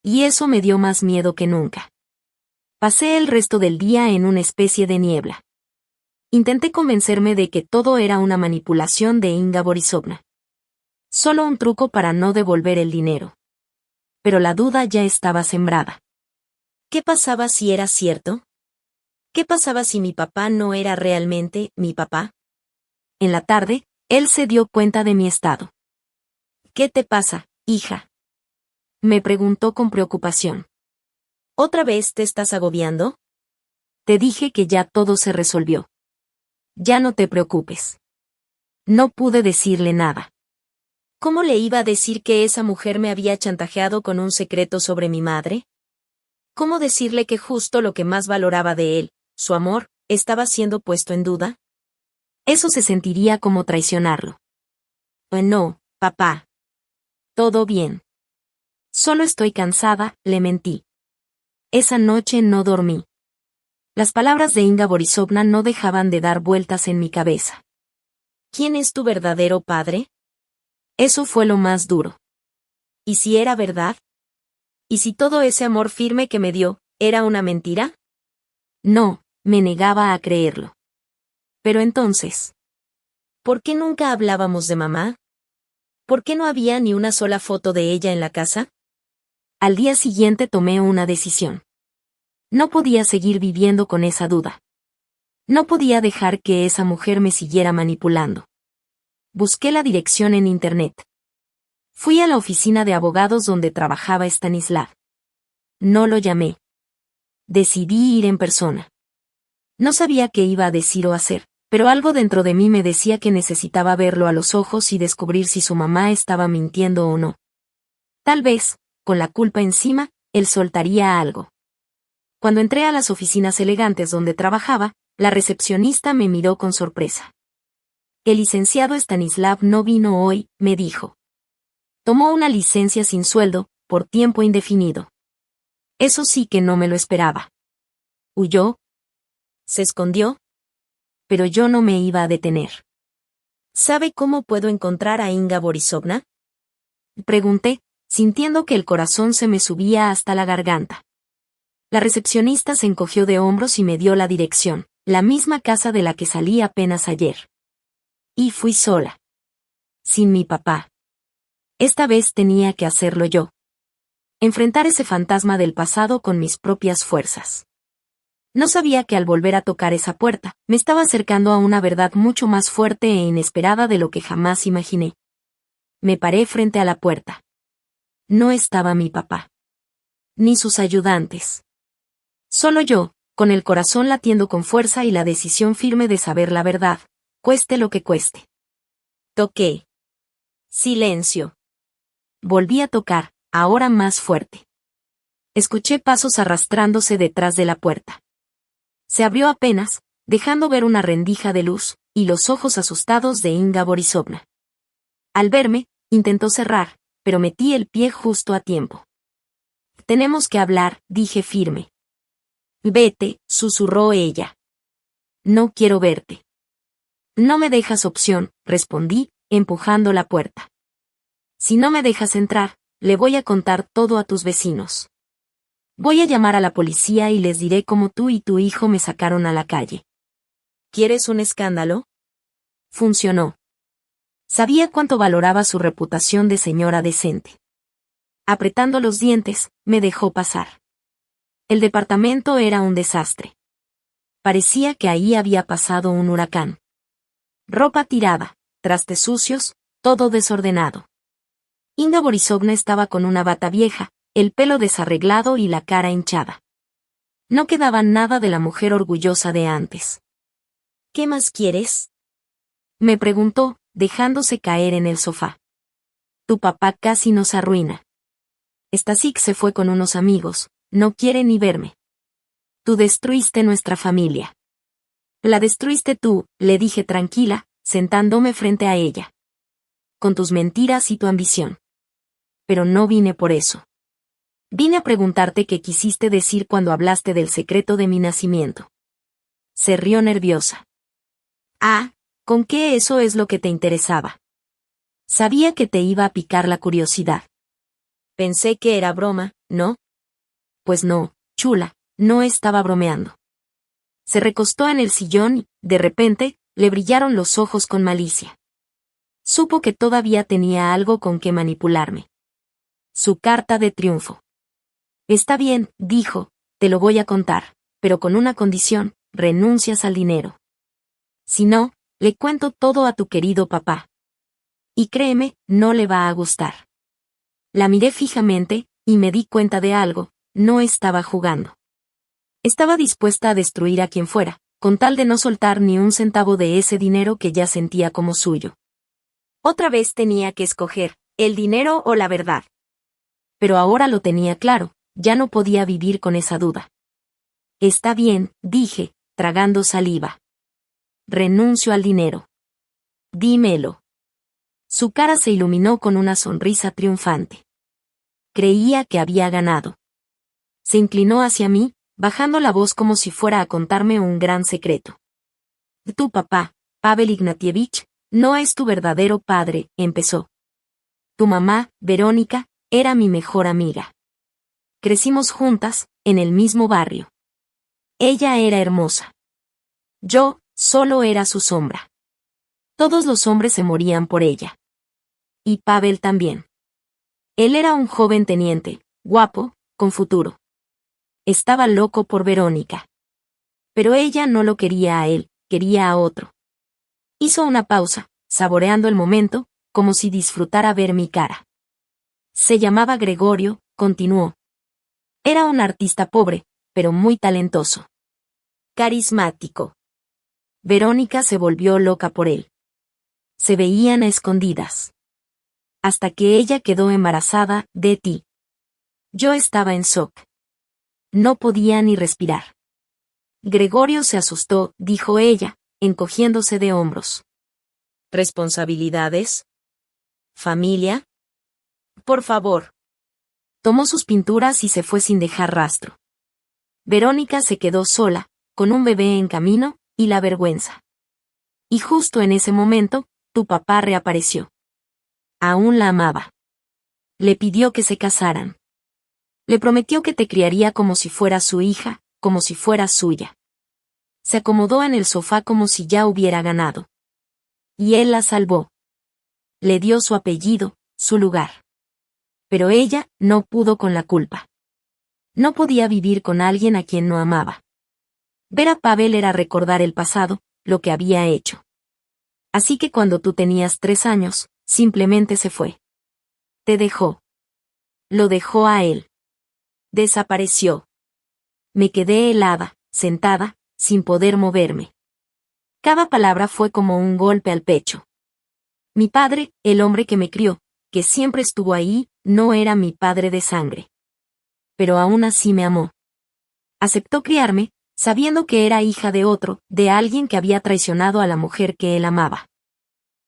Y eso me dio más miedo que nunca. Pasé el resto del día en una especie de niebla. Intenté convencerme de que todo era una manipulación de Inga Borisovna. Solo un truco para no devolver el dinero. Pero la duda ya estaba sembrada. ¿Qué pasaba si era cierto? ¿Qué pasaba si mi papá no era realmente mi papá? En la tarde, él se dio cuenta de mi estado. ¿Qué te pasa, hija? Me preguntó con preocupación. ¿Otra vez te estás agobiando? Te dije que ya todo se resolvió. Ya no te preocupes. No pude decirle nada. ¿Cómo le iba a decir que esa mujer me había chantajeado con un secreto sobre mi madre? ¿Cómo decirle que justo lo que más valoraba de él, su amor, estaba siendo puesto en duda? Eso se sentiría como traicionarlo. No, papá. Todo bien. Solo estoy cansada, le mentí. Esa noche no dormí. Las palabras de Inga Borisovna no dejaban de dar vueltas en mi cabeza. ¿Quién es tu verdadero padre? Eso fue lo más duro. ¿Y si era verdad? ¿Y si todo ese amor firme que me dio, era una mentira? No, me negaba a creerlo. Pero entonces, ¿por qué nunca hablábamos de mamá? ¿Por qué no había ni una sola foto de ella en la casa? Al día siguiente tomé una decisión. No podía seguir viviendo con esa duda. No podía dejar que esa mujer me siguiera manipulando. Busqué la dirección en internet. Fui a la oficina de abogados donde trabajaba Stanislav. No lo llamé. Decidí ir en persona. No sabía qué iba a decir o hacer, pero algo dentro de mí me decía que necesitaba verlo a los ojos y descubrir si su mamá estaba mintiendo o no. Tal vez, con la culpa encima, él soltaría algo. Cuando entré a las oficinas elegantes donde trabajaba, la recepcionista me miró con sorpresa. El licenciado Stanislav no vino hoy, me dijo. Tomó una licencia sin sueldo, por tiempo indefinido. Eso sí que no me lo esperaba. ¿Huyó? ¿Se escondió? Pero yo no me iba a detener. ¿Sabe cómo puedo encontrar a Inga Borisovna? Pregunté, sintiendo que el corazón se me subía hasta la garganta. La recepcionista se encogió de hombros y me dio la dirección, la misma casa de la que salí apenas ayer. Y fui sola. Sin mi papá. Esta vez tenía que hacerlo yo. Enfrentar ese fantasma del pasado con mis propias fuerzas. No sabía que al volver a tocar esa puerta, me estaba acercando a una verdad mucho más fuerte e inesperada de lo que jamás imaginé. Me paré frente a la puerta. No estaba mi papá. Ni sus ayudantes. Solo yo, con el corazón latiendo con fuerza y la decisión firme de saber la verdad, cueste lo que cueste. Toqué. Silencio. Volví a tocar, ahora más fuerte. Escuché pasos arrastrándose detrás de la puerta. Se abrió apenas, dejando ver una rendija de luz, y los ojos asustados de Inga Borisovna. Al verme, intentó cerrar, pero metí el pie justo a tiempo. Tenemos que hablar, dije firme. Vete, susurró ella. No quiero verte. No me dejas opción, respondí, empujando la puerta. Si no me dejas entrar, le voy a contar todo a tus vecinos. Voy a llamar a la policía y les diré cómo tú y tu hijo me sacaron a la calle. ¿Quieres un escándalo? Funcionó. Sabía cuánto valoraba su reputación de señora decente. Apretando los dientes, me dejó pasar. El departamento era un desastre. Parecía que ahí había pasado un huracán. Ropa tirada, trastes sucios, todo desordenado. Inga Borisovna estaba con una bata vieja, el pelo desarreglado y la cara hinchada. No quedaba nada de la mujer orgullosa de antes. ¿Qué más quieres? Me preguntó, dejándose caer en el sofá. Tu papá casi nos arruina. Stasik se fue con unos amigos, no quiere ni verme. Tú destruiste nuestra familia. La destruiste tú, le dije tranquila, sentándome frente a ella. Con tus mentiras y tu ambición. Pero no vine por eso. Vine a preguntarte qué quisiste decir cuando hablaste del secreto de mi nacimiento. Se rió nerviosa. Ah, ¿con qué eso es lo que te interesaba? Sabía que te iba a picar la curiosidad. Pensé que era broma, ¿no? Pues no, chula, no estaba bromeando. Se recostó en el sillón y, de repente, le brillaron los ojos con malicia. Supo que todavía tenía algo con que manipularme. Su carta de triunfo. Está bien, dijo, te lo voy a contar, pero con una condición, renuncias al dinero. Si no, le cuento todo a tu querido papá. Y créeme, no le va a gustar. La miré fijamente, y me di cuenta de algo, no estaba jugando. Estaba dispuesta a destruir a quien fuera, con tal de no soltar ni un centavo de ese dinero que ya sentía como suyo. Otra vez tenía que escoger, el dinero o la verdad. Pero ahora lo tenía claro, ya no podía vivir con esa duda. Está bien, dije, tragando saliva. Renuncio al dinero. Dímelo. Su cara se iluminó con una sonrisa triunfante. Creía que había ganado. Se inclinó hacia mí, bajando la voz como si fuera a contarme un gran secreto. Tu papá, Pavel Ignatievich, no es tu verdadero padre, empezó. Tu mamá, Verónica, era mi mejor amiga. Crecimos juntas, en el mismo barrio. Ella era hermosa. Yo, solo era su sombra. Todos los hombres se morían por ella. Y Pavel también. Él era un joven teniente, guapo, con futuro. Estaba loco por Verónica. Pero ella no lo quería a él, quería a otro. Hizo una pausa, saboreando el momento, como si disfrutara ver mi cara. Se llamaba Gregorio, continuó. Era un artista pobre, pero muy talentoso. Carismático. Verónica se volvió loca por él. Se veían a escondidas. Hasta que ella quedó embarazada de ti. Yo estaba en shock. No podía ni respirar. Gregorio se asustó, dijo ella, encogiéndose de hombros. ¿Responsabilidades? ¿Familia? Por favor. Tomó sus pinturas y se fue sin dejar rastro. Verónica se quedó sola, con un bebé en camino, y la vergüenza. Y justo en ese momento, tu papá reapareció. Aún la amaba. Le pidió que se casaran. Le prometió que te criaría como si fuera su hija, como si fuera suya. Se acomodó en el sofá como si ya hubiera ganado. Y él la salvó. Le dio su apellido, su lugar. Pero ella no pudo con la culpa. No podía vivir con alguien a quien no amaba. Ver a Pavel era recordar el pasado, lo que había hecho. Así que cuando tú tenías 3 años, simplemente se fue. Te dejó. Lo dejó a él. Desapareció. Me quedé helada, sentada, sin poder moverme. Cada palabra fue como un golpe al pecho. Mi padre, el hombre que me crió, que siempre estuvo ahí, no era mi padre de sangre. Pero aún así me amó. Aceptó criarme, sabiendo que era hija de otro, de alguien que había traicionado a la mujer que él amaba.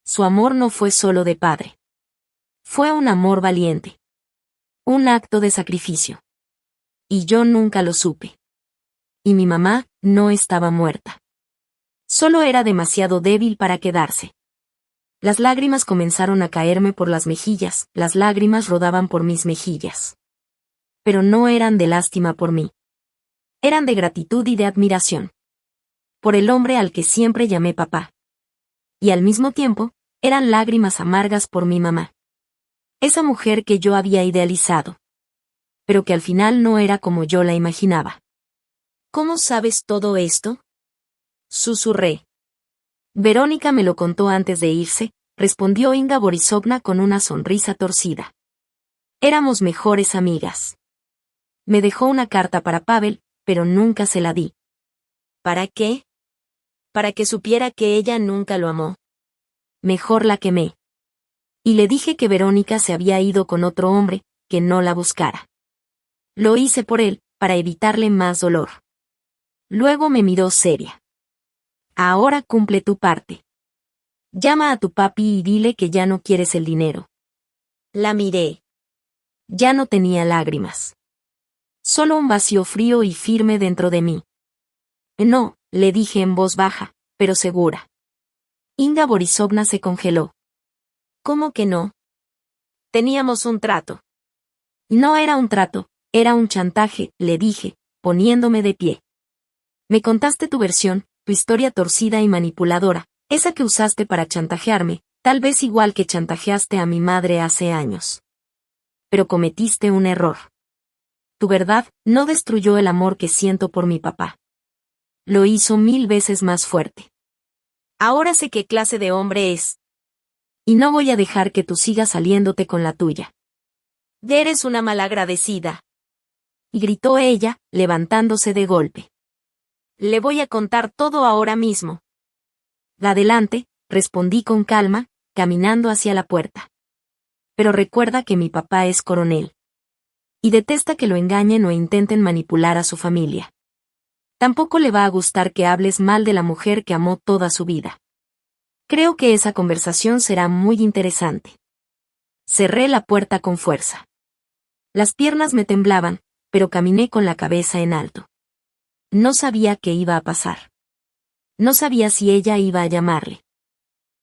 Su amor no fue solo de padre. Fue un amor valiente. Un acto de sacrificio. Y yo nunca lo supe. Y mi mamá no estaba muerta. Solo era demasiado débil para quedarse. Las lágrimas comenzaron a caerme por las mejillas, las lágrimas rodaban por mis mejillas. Pero no eran de lástima por mí. Eran de gratitud y de admiración. Por el hombre al que siempre llamé papá. Y al mismo tiempo, eran lágrimas amargas por mi mamá. Esa mujer que yo había idealizado. Pero que al final no era como yo la imaginaba. ¿Cómo sabes todo esto? Susurré. Verónica me lo contó antes de irse, respondió Inga Borisovna con una sonrisa torcida. Éramos mejores amigas. Me dejó una carta para Pavel, pero nunca se la di. ¿Para qué? Para que supiera que ella nunca lo amó. Mejor la quemé. Y le dije que Verónica se había ido con otro hombre, que no la buscara. Lo hice por él, para evitarle más dolor. Luego me miró seria. Ahora cumple tu parte. Llama a tu papi y dile que ya no quieres el dinero. La miré. Ya no tenía lágrimas. Solo un vacío frío y firme dentro de mí. No, le dije en voz baja, pero segura. Inga Borisovna se congeló. ¿Cómo que no? Teníamos un trato. No era un trato, era un chantaje, le dije, poniéndome de pie. Me contaste tu versión, tu historia torcida y manipuladora, esa que usaste para chantajearme, tal vez igual que chantajeaste a mi madre hace años. Pero cometiste un error. Tu verdad no destruyó el amor que siento por mi papá. Lo hizo 1000 veces más fuerte. Ahora sé qué clase de hombre es. Y no voy a dejar que tú sigas saliéndote con la tuya. Eres una malagradecida. Y gritó ella, levantándose de golpe. Le voy a contar todo ahora mismo. Adelante, respondí con calma, caminando hacia la puerta. Pero recuerda que mi papá es coronel. Y detesta que lo engañen o intenten manipular a su familia. Tampoco le va a gustar que hables mal de la mujer que amó toda su vida. Creo que esa conversación será muy interesante. Cerré la puerta con fuerza. Las piernas me temblaban, pero caminé con la cabeza en alto. No sabía qué iba a pasar. No sabía si ella iba a llamarle.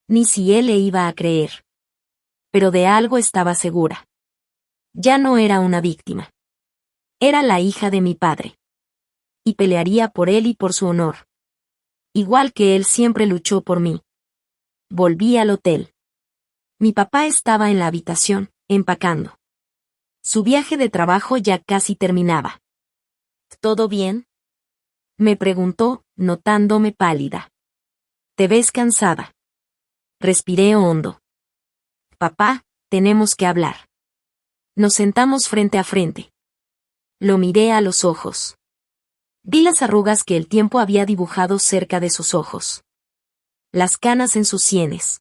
Ni si él le iba a creer. Pero de algo estaba segura. Ya no era una víctima. Era la hija de mi padre. Y pelearía por él y por su honor. Igual que él siempre luchó por mí. Volví al hotel. Mi papá estaba en la habitación, empacando. Su viaje de trabajo ya casi terminaba. ¿Todo bien? Me preguntó, notándome pálida. Te ves cansada. Respiré hondo. Papá, tenemos que hablar. Nos sentamos frente a frente. Lo miré a los ojos. Vi las arrugas que el tiempo había dibujado cerca de sus ojos. Las canas en sus sienes.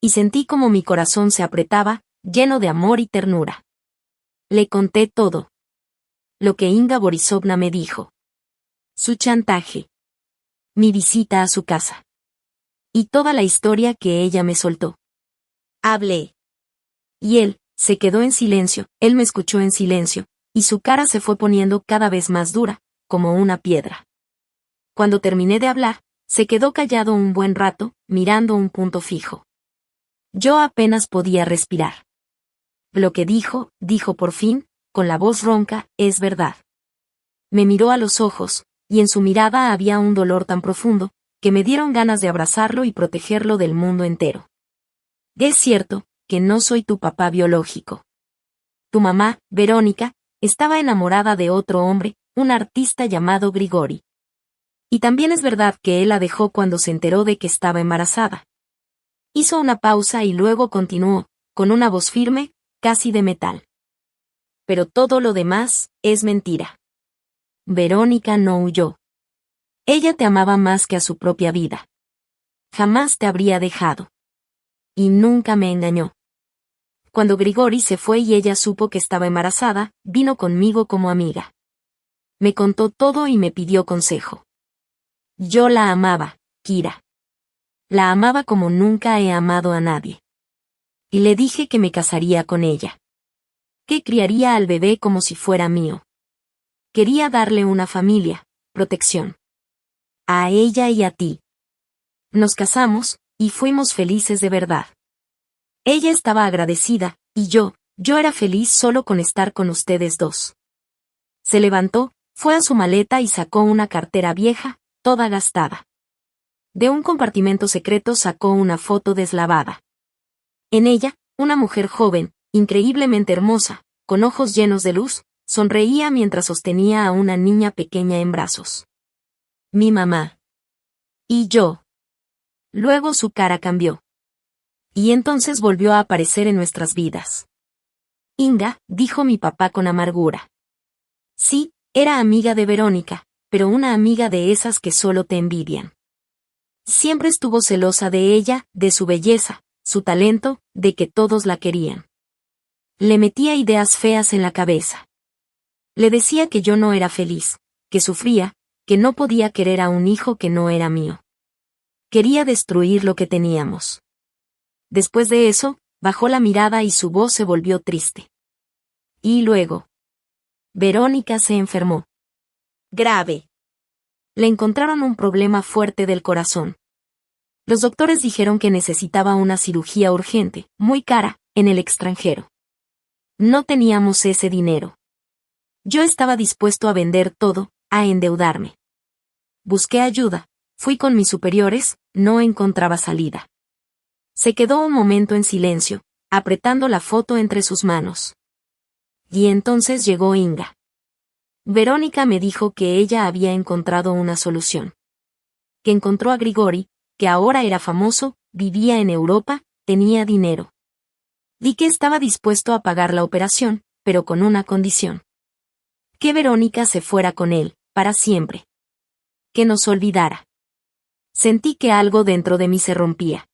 Y sentí como mi corazón se apretaba, lleno de amor y ternura. Le conté todo. Lo que Inga Borisovna me dijo. Su chantaje. Mi visita a su casa. Y toda la historia que ella me soltó. Hablé. Y él, se quedó en silencio, él me escuchó en silencio, y su cara se fue poniendo cada vez más dura, como una piedra. Cuando terminé de hablar, se quedó callado un buen rato, mirando un punto fijo. Yo apenas podía respirar. Lo que dijo por fin, con la voz ronca, es verdad. Me miró a los ojos, y en su mirada había un dolor tan profundo, que me dieron ganas de abrazarlo y protegerlo del mundo entero. Es cierto, que no soy tu papá biológico. Tu mamá, Verónica, estaba enamorada de otro hombre, un artista llamado Grigori. Y también es verdad que él la dejó cuando se enteró de que estaba embarazada. Hizo una pausa y luego continuó, con una voz firme, casi de metal. Pero todo lo demás, es mentira. Verónica no huyó. Ella te amaba más que a su propia vida. Jamás te habría dejado. y nunca me engañó. Cuando Grigori se fue y ella supo que estaba embarazada, vino conmigo como amiga. Me contó todo y me pidió consejo. Yo la amaba, Kira. La amaba como nunca he amado a nadie. Y le dije que me casaría con ella. Que criaría al bebé como si fuera mío. Quería darle una familia, protección. A ella y a ti. Nos casamos, y fuimos felices de verdad. Ella estaba agradecida, y yo era feliz solo con estar con ustedes dos. Se levantó, fue a su maleta y sacó una cartera vieja, toda gastada. De un compartimento secreto sacó una foto deslavada. En ella, una mujer joven, increíblemente hermosa, con ojos llenos de luz, sonreía mientras sostenía a una niña pequeña en brazos. Mi mamá. Y yo. Luego su cara cambió. Y entonces volvió a aparecer en nuestras vidas. Inga, dijo mi papá con amargura. Sí, era amiga de Verónica, pero una amiga de esas que solo te envidian. Siempre estuvo celosa de ella, de su belleza, su talento, de que todos la querían. Le metía ideas feas en la cabeza. Le decía que yo no era feliz, que sufría, que no podía querer a un hijo que no era mío. Quería destruir lo que teníamos. Después de eso, bajó la mirada y su voz se volvió triste. Y luego. Verónica se enfermó. Grave. Le encontraron un problema fuerte del corazón. Los doctores dijeron que necesitaba una cirugía urgente, muy cara, en el extranjero. No teníamos ese dinero. Yo estaba dispuesto a vender todo, a endeudarme. Busqué ayuda, fui con mis superiores, no encontraba salida. Se quedó un momento en silencio, apretando la foto entre sus manos. Y entonces llegó Inga. Verónica me dijo que ella había encontrado una solución. Que encontró a Grigori, que ahora era famoso, vivía en Europa, tenía dinero. Di que estaba dispuesto a pagar la operación, pero con una condición. Que Verónica se fuera con él, para siempre. Que nos olvidara. Sentí que algo dentro de mí se rompía.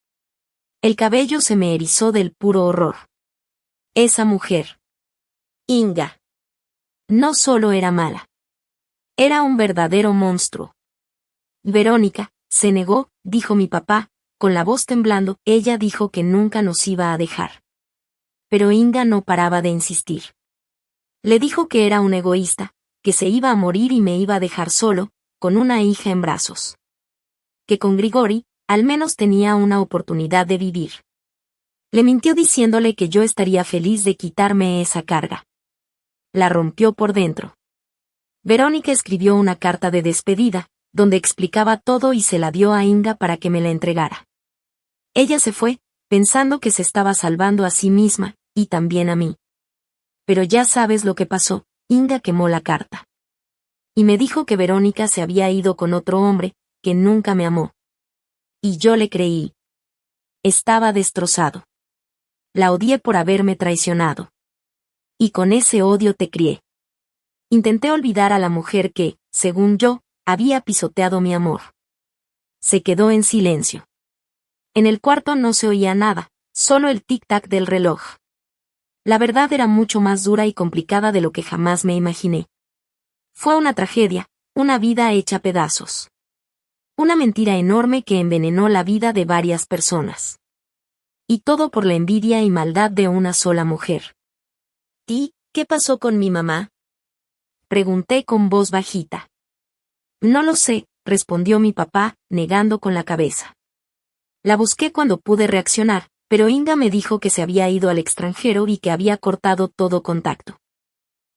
El cabello se me erizó del puro horror. Esa mujer. Inga. No solo era mala. Era un verdadero monstruo. Verónica, se negó, dijo mi papá, con la voz temblando, ella dijo que nunca nos iba a dejar. Pero Inga no paraba de insistir. Le dijo que era un egoísta, que se iba a morir y me iba a dejar solo, con una hija en brazos. Que con Grigori, al menos tenía una oportunidad de vivir. Le mintió diciéndole que yo estaría feliz de quitarme esa carga. La rompió por dentro. Verónica escribió una carta de despedida, donde explicaba todo y se la dio a Inga para que me la entregara. Ella se fue, pensando que se estaba salvando a sí misma, y también a mí. Pero ya sabes lo que pasó, Inga quemó la carta. Y me dijo que Verónica se había ido con otro hombre, que nunca me amó. Y yo le creí. Estaba destrozado. La odié por haberme traicionado. Y con ese odio te crié. Intenté olvidar a la mujer que, según yo, había pisoteado mi amor. Se quedó en silencio. En el cuarto no se oía nada, solo el tic-tac del reloj. La verdad era mucho más dura y complicada de lo que jamás me imaginé. Fue una tragedia, una vida hecha pedazos. Una mentira enorme que envenenó la vida de varias personas. Y todo por la envidia y maldad de una sola mujer. ¿Y qué pasó con mi mamá? Pregunté con voz bajita. No lo sé, respondió mi papá, negando con la cabeza. La busqué cuando pude reaccionar, pero Inga me dijo que se había ido al extranjero y que había cortado todo contacto.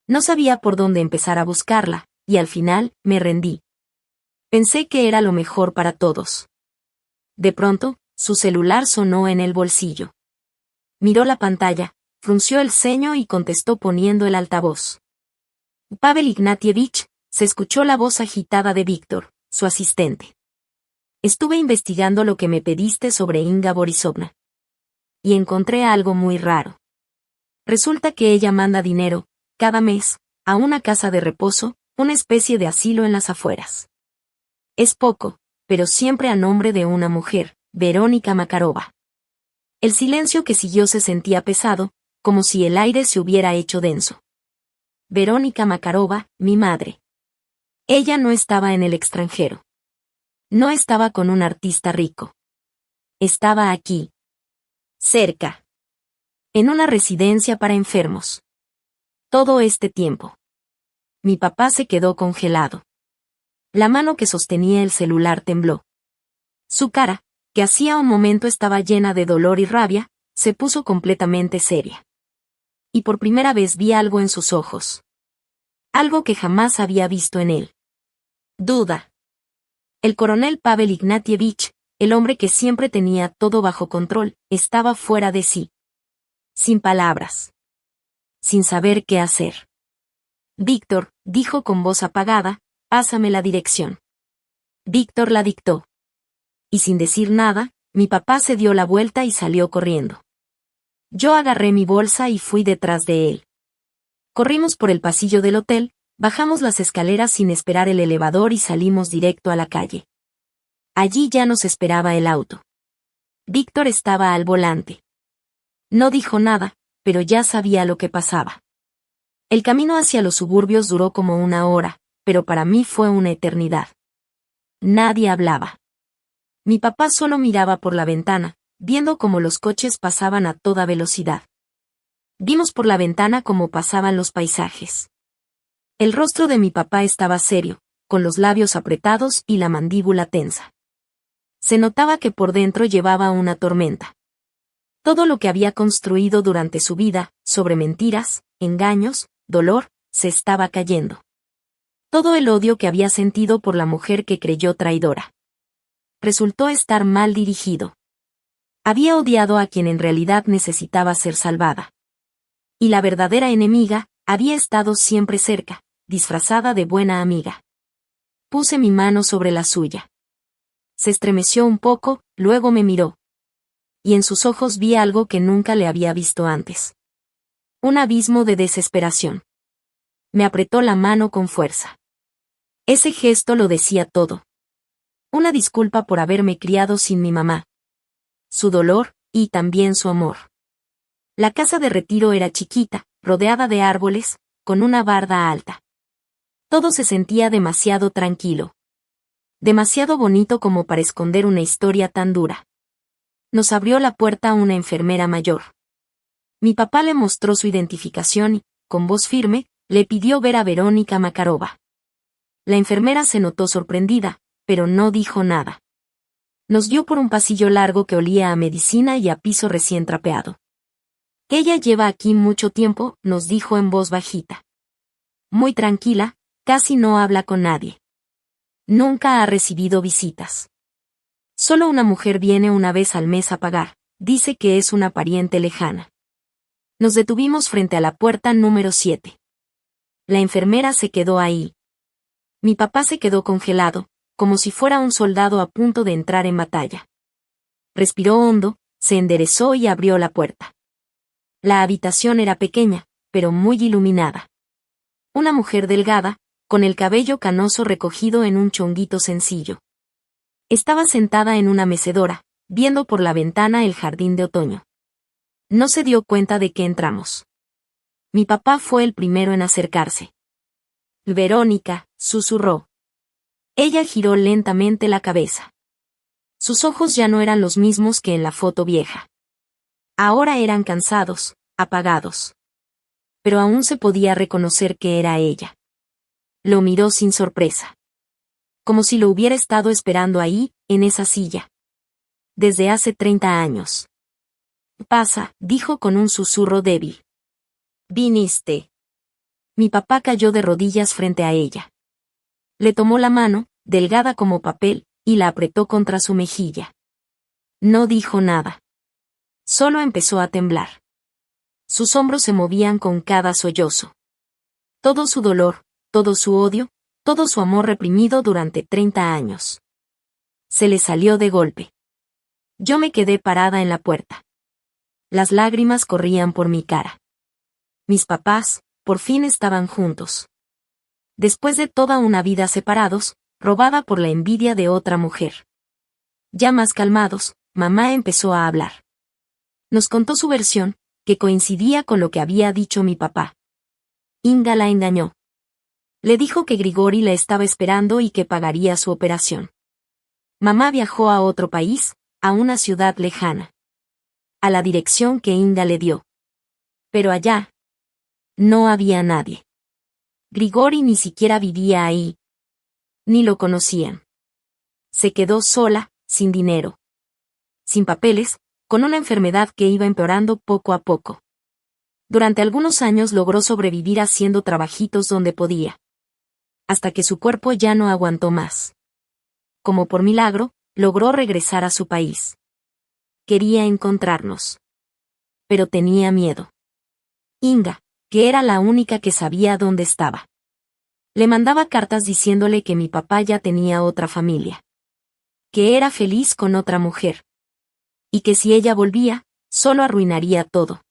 No sabía por dónde empezar a buscarla, y al final, me rendí. Pensé que era lo mejor para todos. De pronto, su celular sonó en el bolsillo. Miró la pantalla, frunció el ceño y contestó poniendo el altavoz. Pavel Ignatievich, se escuchó la voz agitada de Víctor, su asistente. Estuve investigando lo que me pediste sobre Inga Borisovna. Y encontré algo muy raro. Resulta que ella manda dinero, cada mes, a una casa de reposo, una especie de asilo en las afueras. Es poco, pero siempre a nombre de una mujer, Verónica Makarova. El silencio que siguió se sentía pesado, como si el aire se hubiera hecho denso. Verónica Makarova, mi madre. Ella no estaba en el extranjero. No estaba con un artista rico. Estaba aquí. Cerca. En una residencia para enfermos. Todo este tiempo. Mi papá se quedó congelado. La mano que sostenía el celular tembló. Su cara, que hacía un momento estaba llena de dolor y rabia, se puso completamente seria. Y por primera vez vi algo en sus ojos. Algo que jamás había visto en él. Duda. El coronel Pavel Ignatievich, el hombre que siempre tenía todo bajo control, estaba fuera de sí. Sin palabras. Sin saber qué hacer. Víctor, dijo con voz apagada, pásame la dirección. Víctor la dictó. Y sin decir nada, mi papá se dio la vuelta y salió corriendo. Yo agarré mi bolsa y fui detrás de él. Corrimos por el pasillo del hotel, bajamos las escaleras sin esperar el elevador y salimos directo a la calle. Allí ya nos esperaba el auto. Víctor estaba al volante. No dijo nada, pero ya sabía lo que pasaba. El camino hacia los suburbios duró como 1 hora, pero para mí fue una eternidad. Nadie hablaba. Mi papá solo miraba por la ventana, viendo cómo los coches pasaban a toda velocidad. Vimos por la ventana cómo pasaban los paisajes. El rostro de mi papá estaba serio, con los labios apretados y la mandíbula tensa. Se notaba que por dentro llevaba una tormenta. Todo lo que había construido durante su vida, sobre mentiras, engaños, dolor, se estaba cayendo. Todo el odio que había sentido por la mujer que creyó traidora. Resultó estar mal dirigido. Había odiado a quien en realidad necesitaba ser salvada. Y la verdadera enemiga, había estado siempre cerca, disfrazada de buena amiga. Puse mi mano sobre la suya. Se estremeció un poco, luego me miró. Y en sus ojos vi algo que nunca le había visto antes. Un abismo de desesperación. Me apretó la mano con fuerza. Ese gesto lo decía todo. Una disculpa por haberme criado sin mi mamá. Su dolor, y también su amor. La casa de retiro era chiquita, rodeada de árboles, con una barda alta. Todo se sentía demasiado tranquilo. Demasiado bonito como para esconder una historia tan dura. Nos abrió la puerta una enfermera mayor. Mi papá le mostró su identificación y, con voz firme, le pidió ver a Verónica Makarova. La enfermera se notó sorprendida, pero no dijo nada. Nos guió por un pasillo largo que olía a medicina y a piso recién trapeado. Ella lleva aquí mucho tiempo, nos dijo en voz bajita. Muy tranquila, casi no habla con nadie. Nunca ha recibido visitas. Solo una mujer viene una vez al mes a pagar, dice que es una pariente lejana. Nos detuvimos frente a la puerta número 7. La enfermera se quedó ahí. Mi papá se quedó congelado, como si fuera un soldado a punto de entrar en batalla. Respiró hondo, se enderezó y abrió la puerta. La habitación era pequeña, pero muy iluminada. Una mujer delgada, con el cabello canoso recogido en un chonguito sencillo. Estaba sentada en una mecedora, viendo por la ventana el jardín de otoño. No se dio cuenta de que entramos. Mi papá fue el primero en acercarse. Verónica, susurró. Ella giró lentamente la cabeza. Sus ojos ya no eran los mismos que en la foto vieja. Ahora eran cansados, apagados. Pero aún se podía reconocer que era ella. Lo miró sin sorpresa. Como si lo hubiera estado esperando ahí, en esa silla. Desde hace 30 años. Pasa, dijo con un susurro débil. Viniste. Mi papá cayó de rodillas frente a ella. Le tomó la mano, delgada como papel, y la apretó contra su mejilla. No dijo nada. Solo empezó a temblar. Sus hombros se movían con cada sollozo. Todo su dolor, todo su odio, todo su amor reprimido durante 30 años. Se le salió de golpe. Yo me quedé parada en la puerta. Las lágrimas corrían por mi cara. Mis papás, por fin estaban juntos. Después de toda una vida separados, robada por la envidia de otra mujer. Ya más calmados, mamá empezó a hablar. Nos contó su versión, que coincidía con lo que había dicho mi papá. Inga la engañó. Le dijo que Grigori la estaba esperando y que pagaría su operación. Mamá viajó a otro país, a una ciudad lejana. A la dirección que Inga le dio. Pero allá no había nadie. Grigori ni siquiera vivía ahí. Ni lo conocían. Se quedó sola, sin dinero. Sin papeles, con una enfermedad que iba empeorando poco a poco. Durante algunos años logró sobrevivir haciendo trabajitos donde podía. Hasta que su cuerpo ya no aguantó más. Como por milagro, logró regresar a su país. Quería encontrarnos. Pero tenía miedo. Inga, que era la única que sabía dónde estaba. Le mandaba cartas diciéndole que mi papá ya tenía otra familia. Que era feliz con otra mujer. Y que si ella volvía, solo arruinaría todo.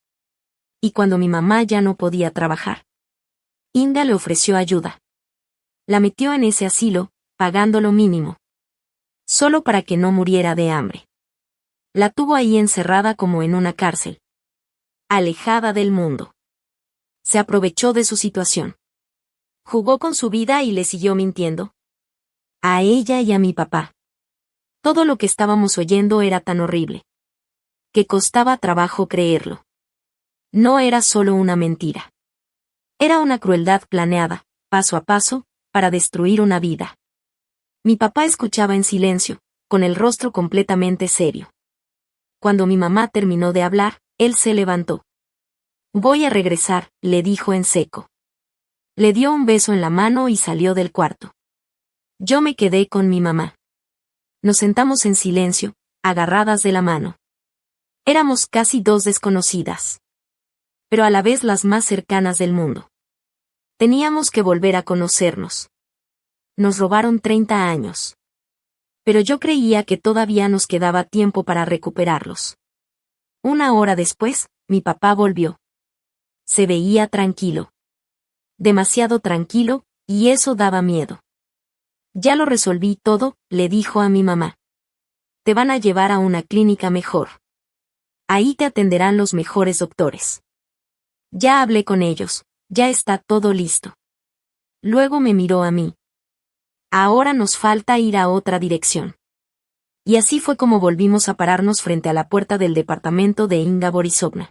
Y cuando mi mamá ya no podía trabajar, Inga le ofreció ayuda. La metió en ese asilo, pagando lo mínimo. Solo para que no muriera de hambre. La tuvo ahí encerrada como en una cárcel. Alejada del mundo. Se aprovechó de su situación. Jugó con su vida y le siguió mintiendo. A ella y a mi papá. Todo lo que estábamos oyendo era tan horrible. Que costaba trabajo creerlo. No era solo una mentira. Era una crueldad planeada, paso a paso, para destruir una vida. Mi papá escuchaba en silencio, con el rostro completamente serio. Cuando mi mamá terminó de hablar, él se levantó. Voy a regresar, le dijo en seco. Le dio un beso en la mano y salió del cuarto. Yo me quedé con mi mamá. Nos sentamos en silencio, agarradas de la mano. Éramos casi dos desconocidas. Pero a la vez las más cercanas del mundo. Teníamos que volver a conocernos. Nos robaron 30 años. Pero yo creía que todavía nos quedaba tiempo para recuperarlos. Una hora después, mi papá volvió. Se veía tranquilo. Demasiado tranquilo, y eso daba miedo. Ya lo resolví todo, le dijo a mi mamá. Te van a llevar a una clínica mejor. Ahí te atenderán los mejores doctores. Ya hablé con ellos, ya está todo listo. Luego me miró a mí. Ahora nos falta ir a otra dirección. Y así fue como volvimos a pararnos frente a la puerta del departamento de Inga Borisovna.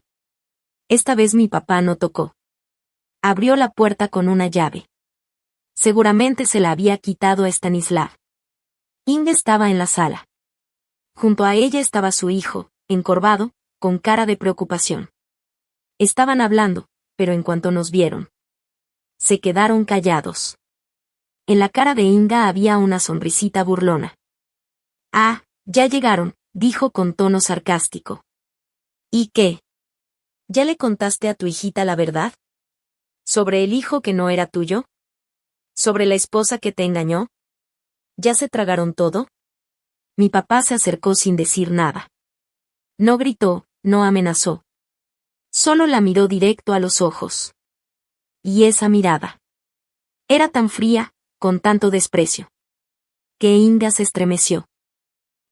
Esta vez mi papá no tocó. Abrió la puerta con una llave. Seguramente se la había quitado a Stanislav. Inga estaba en la sala. Junto a ella estaba su hijo, encorvado, con cara de preocupación. Estaban hablando, pero en cuanto nos vieron, se quedaron callados. En la cara de Inga había una sonrisita burlona. Ah, ya llegaron, dijo con tono sarcástico. ¿Y qué? ¿Ya le contaste a tu hijita la verdad? ¿Sobre el hijo que no era tuyo? ¿Sobre la esposa que te engañó? ¿Ya se tragaron todo? Mi papá se acercó sin decir nada. No gritó, no amenazó. Solo la miró directo a los ojos. Y esa mirada era tan fría, con tanto desprecio, que Inga se estremeció.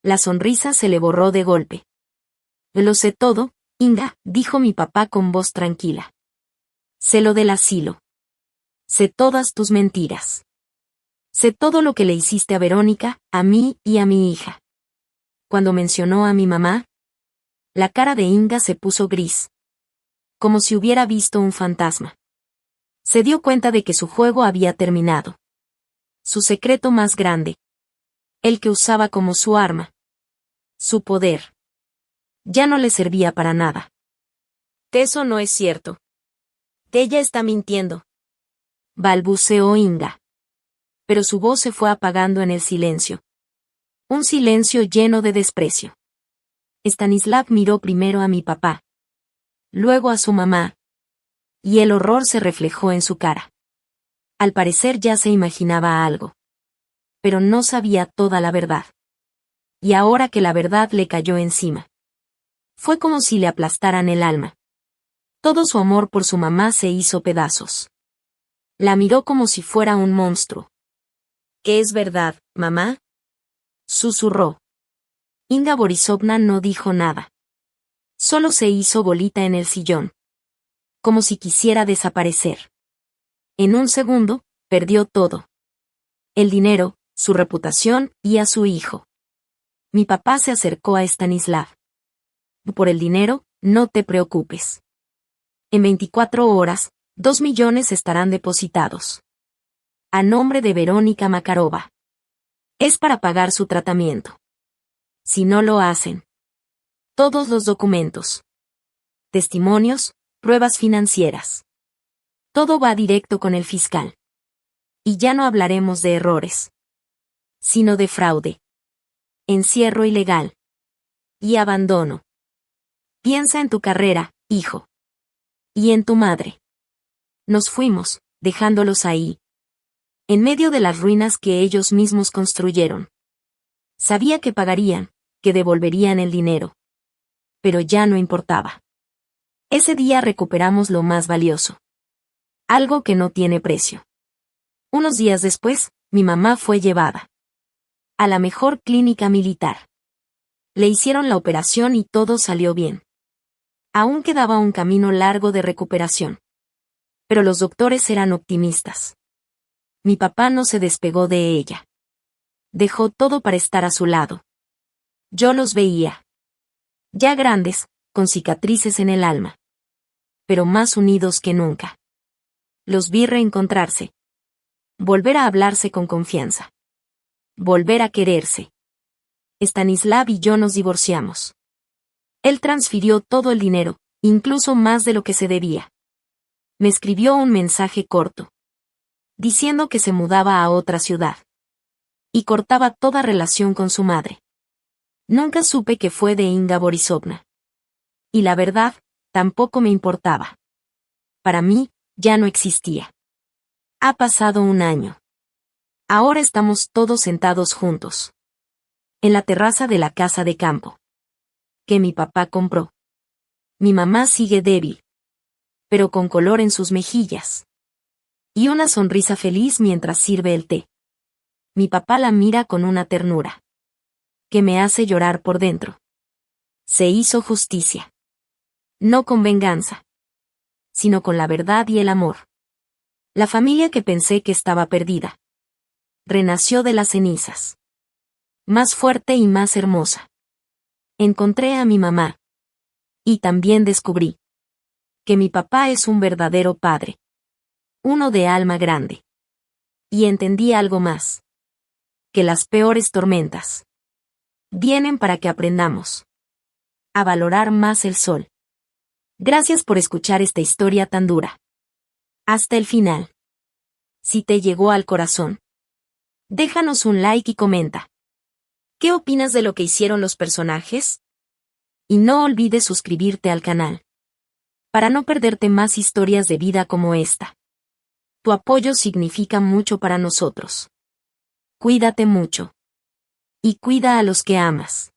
La sonrisa se le borró de golpe. Lo sé todo, Inga, dijo mi papá con voz tranquila. Sé lo del asilo. Sé todas tus mentiras. Sé todo lo que le hiciste a Verónica, a mí y a mi hija. Cuando mencionó a mi mamá, la cara de Inga se puso gris. Como si hubiera visto un fantasma. Se dio cuenta de que su juego había terminado. Su secreto más grande. El que usaba como su arma. Su poder. Ya no le servía para nada. Eso no es cierto. Ella está mintiendo. Balbuceó Inga. Pero su voz se fue apagando en el silencio. Un silencio lleno de desprecio. Stanislav miró primero a mi papá. Luego a su mamá. Y el horror se reflejó en su cara. Al parecer ya se imaginaba algo. Pero no sabía toda la verdad. Y ahora que la verdad le cayó encima. Fue como si le aplastaran el alma. Todo su amor por su mamá se hizo pedazos. La miró como si fuera un monstruo. ¿Qué es verdad, mamá? Susurró. Inga Borisovna no dijo nada. Solo se hizo bolita en el sillón. Como si quisiera desaparecer. En un segundo, perdió todo. El dinero, su reputación y a su hijo. Mi papá se acercó a Stanislav. Por el dinero, no te preocupes. En 24 horas, 2 millones estarán depositados. A nombre de Verónica Makarova. Es para pagar su tratamiento. Si no lo hacen. Todos los documentos. Testimonios, pruebas financieras. Todo va directo con el fiscal. Y ya no hablaremos de errores. Sino de fraude. Encierro ilegal. Y abandono. Piensa en tu carrera, hijo. Y en tu madre. Nos fuimos, dejándolos ahí. En medio de las ruinas que ellos mismos construyeron. Sabía que pagarían, que devolverían el dinero. Pero ya no importaba. Ese día recuperamos lo más valioso. Algo que no tiene precio. Unos días después, mi mamá fue llevada a la mejor clínica militar. Le hicieron la operación y todo salió bien. Aún quedaba un camino largo de recuperación. Pero los doctores eran optimistas. Mi papá no se despegó de ella. Dejó todo para estar a su lado. Yo los veía. Ya grandes, con cicatrices en el alma. Pero más unidos que nunca. Los vi reencontrarse. Volver a hablarse con confianza. Volver a quererse. Stanislav y yo nos divorciamos. Él transfirió todo el dinero, incluso más de lo que se debía. Me escribió un mensaje corto. Diciendo que se mudaba a otra ciudad. Y cortaba toda relación con su madre. Nunca supe que fue de Inga Borisovna. Y la verdad, tampoco me importaba. Para mí, ya no existía. Ha pasado un año. Ahora estamos todos sentados juntos. En la terraza de la casa de campo. Que mi papá compró. Mi mamá sigue débil. Pero con color en sus mejillas. Y una sonrisa feliz mientras sirve el té. Mi papá la mira con una ternura. Que me hace llorar por dentro. Se hizo justicia. No con venganza. Sino con la verdad y el amor. La familia que pensé que estaba perdida. Renació de las cenizas. Más fuerte y más hermosa. Encontré a mi mamá. Y también descubrí. Que mi papá es un verdadero padre. Uno de alma grande. Y entendí algo más. Que las peores tormentas. Vienen para que aprendamos. A valorar más el sol. Gracias por escuchar esta historia tan dura. Hasta el final. Si te llegó al corazón. Déjanos un like y comenta. ¿Qué opinas de lo que hicieron los personajes? Y no olvides suscribirte al canal. Para no perderte más historias de vida como esta. Tu apoyo significa mucho para nosotros. Cuídate mucho. Y cuida a los que amas.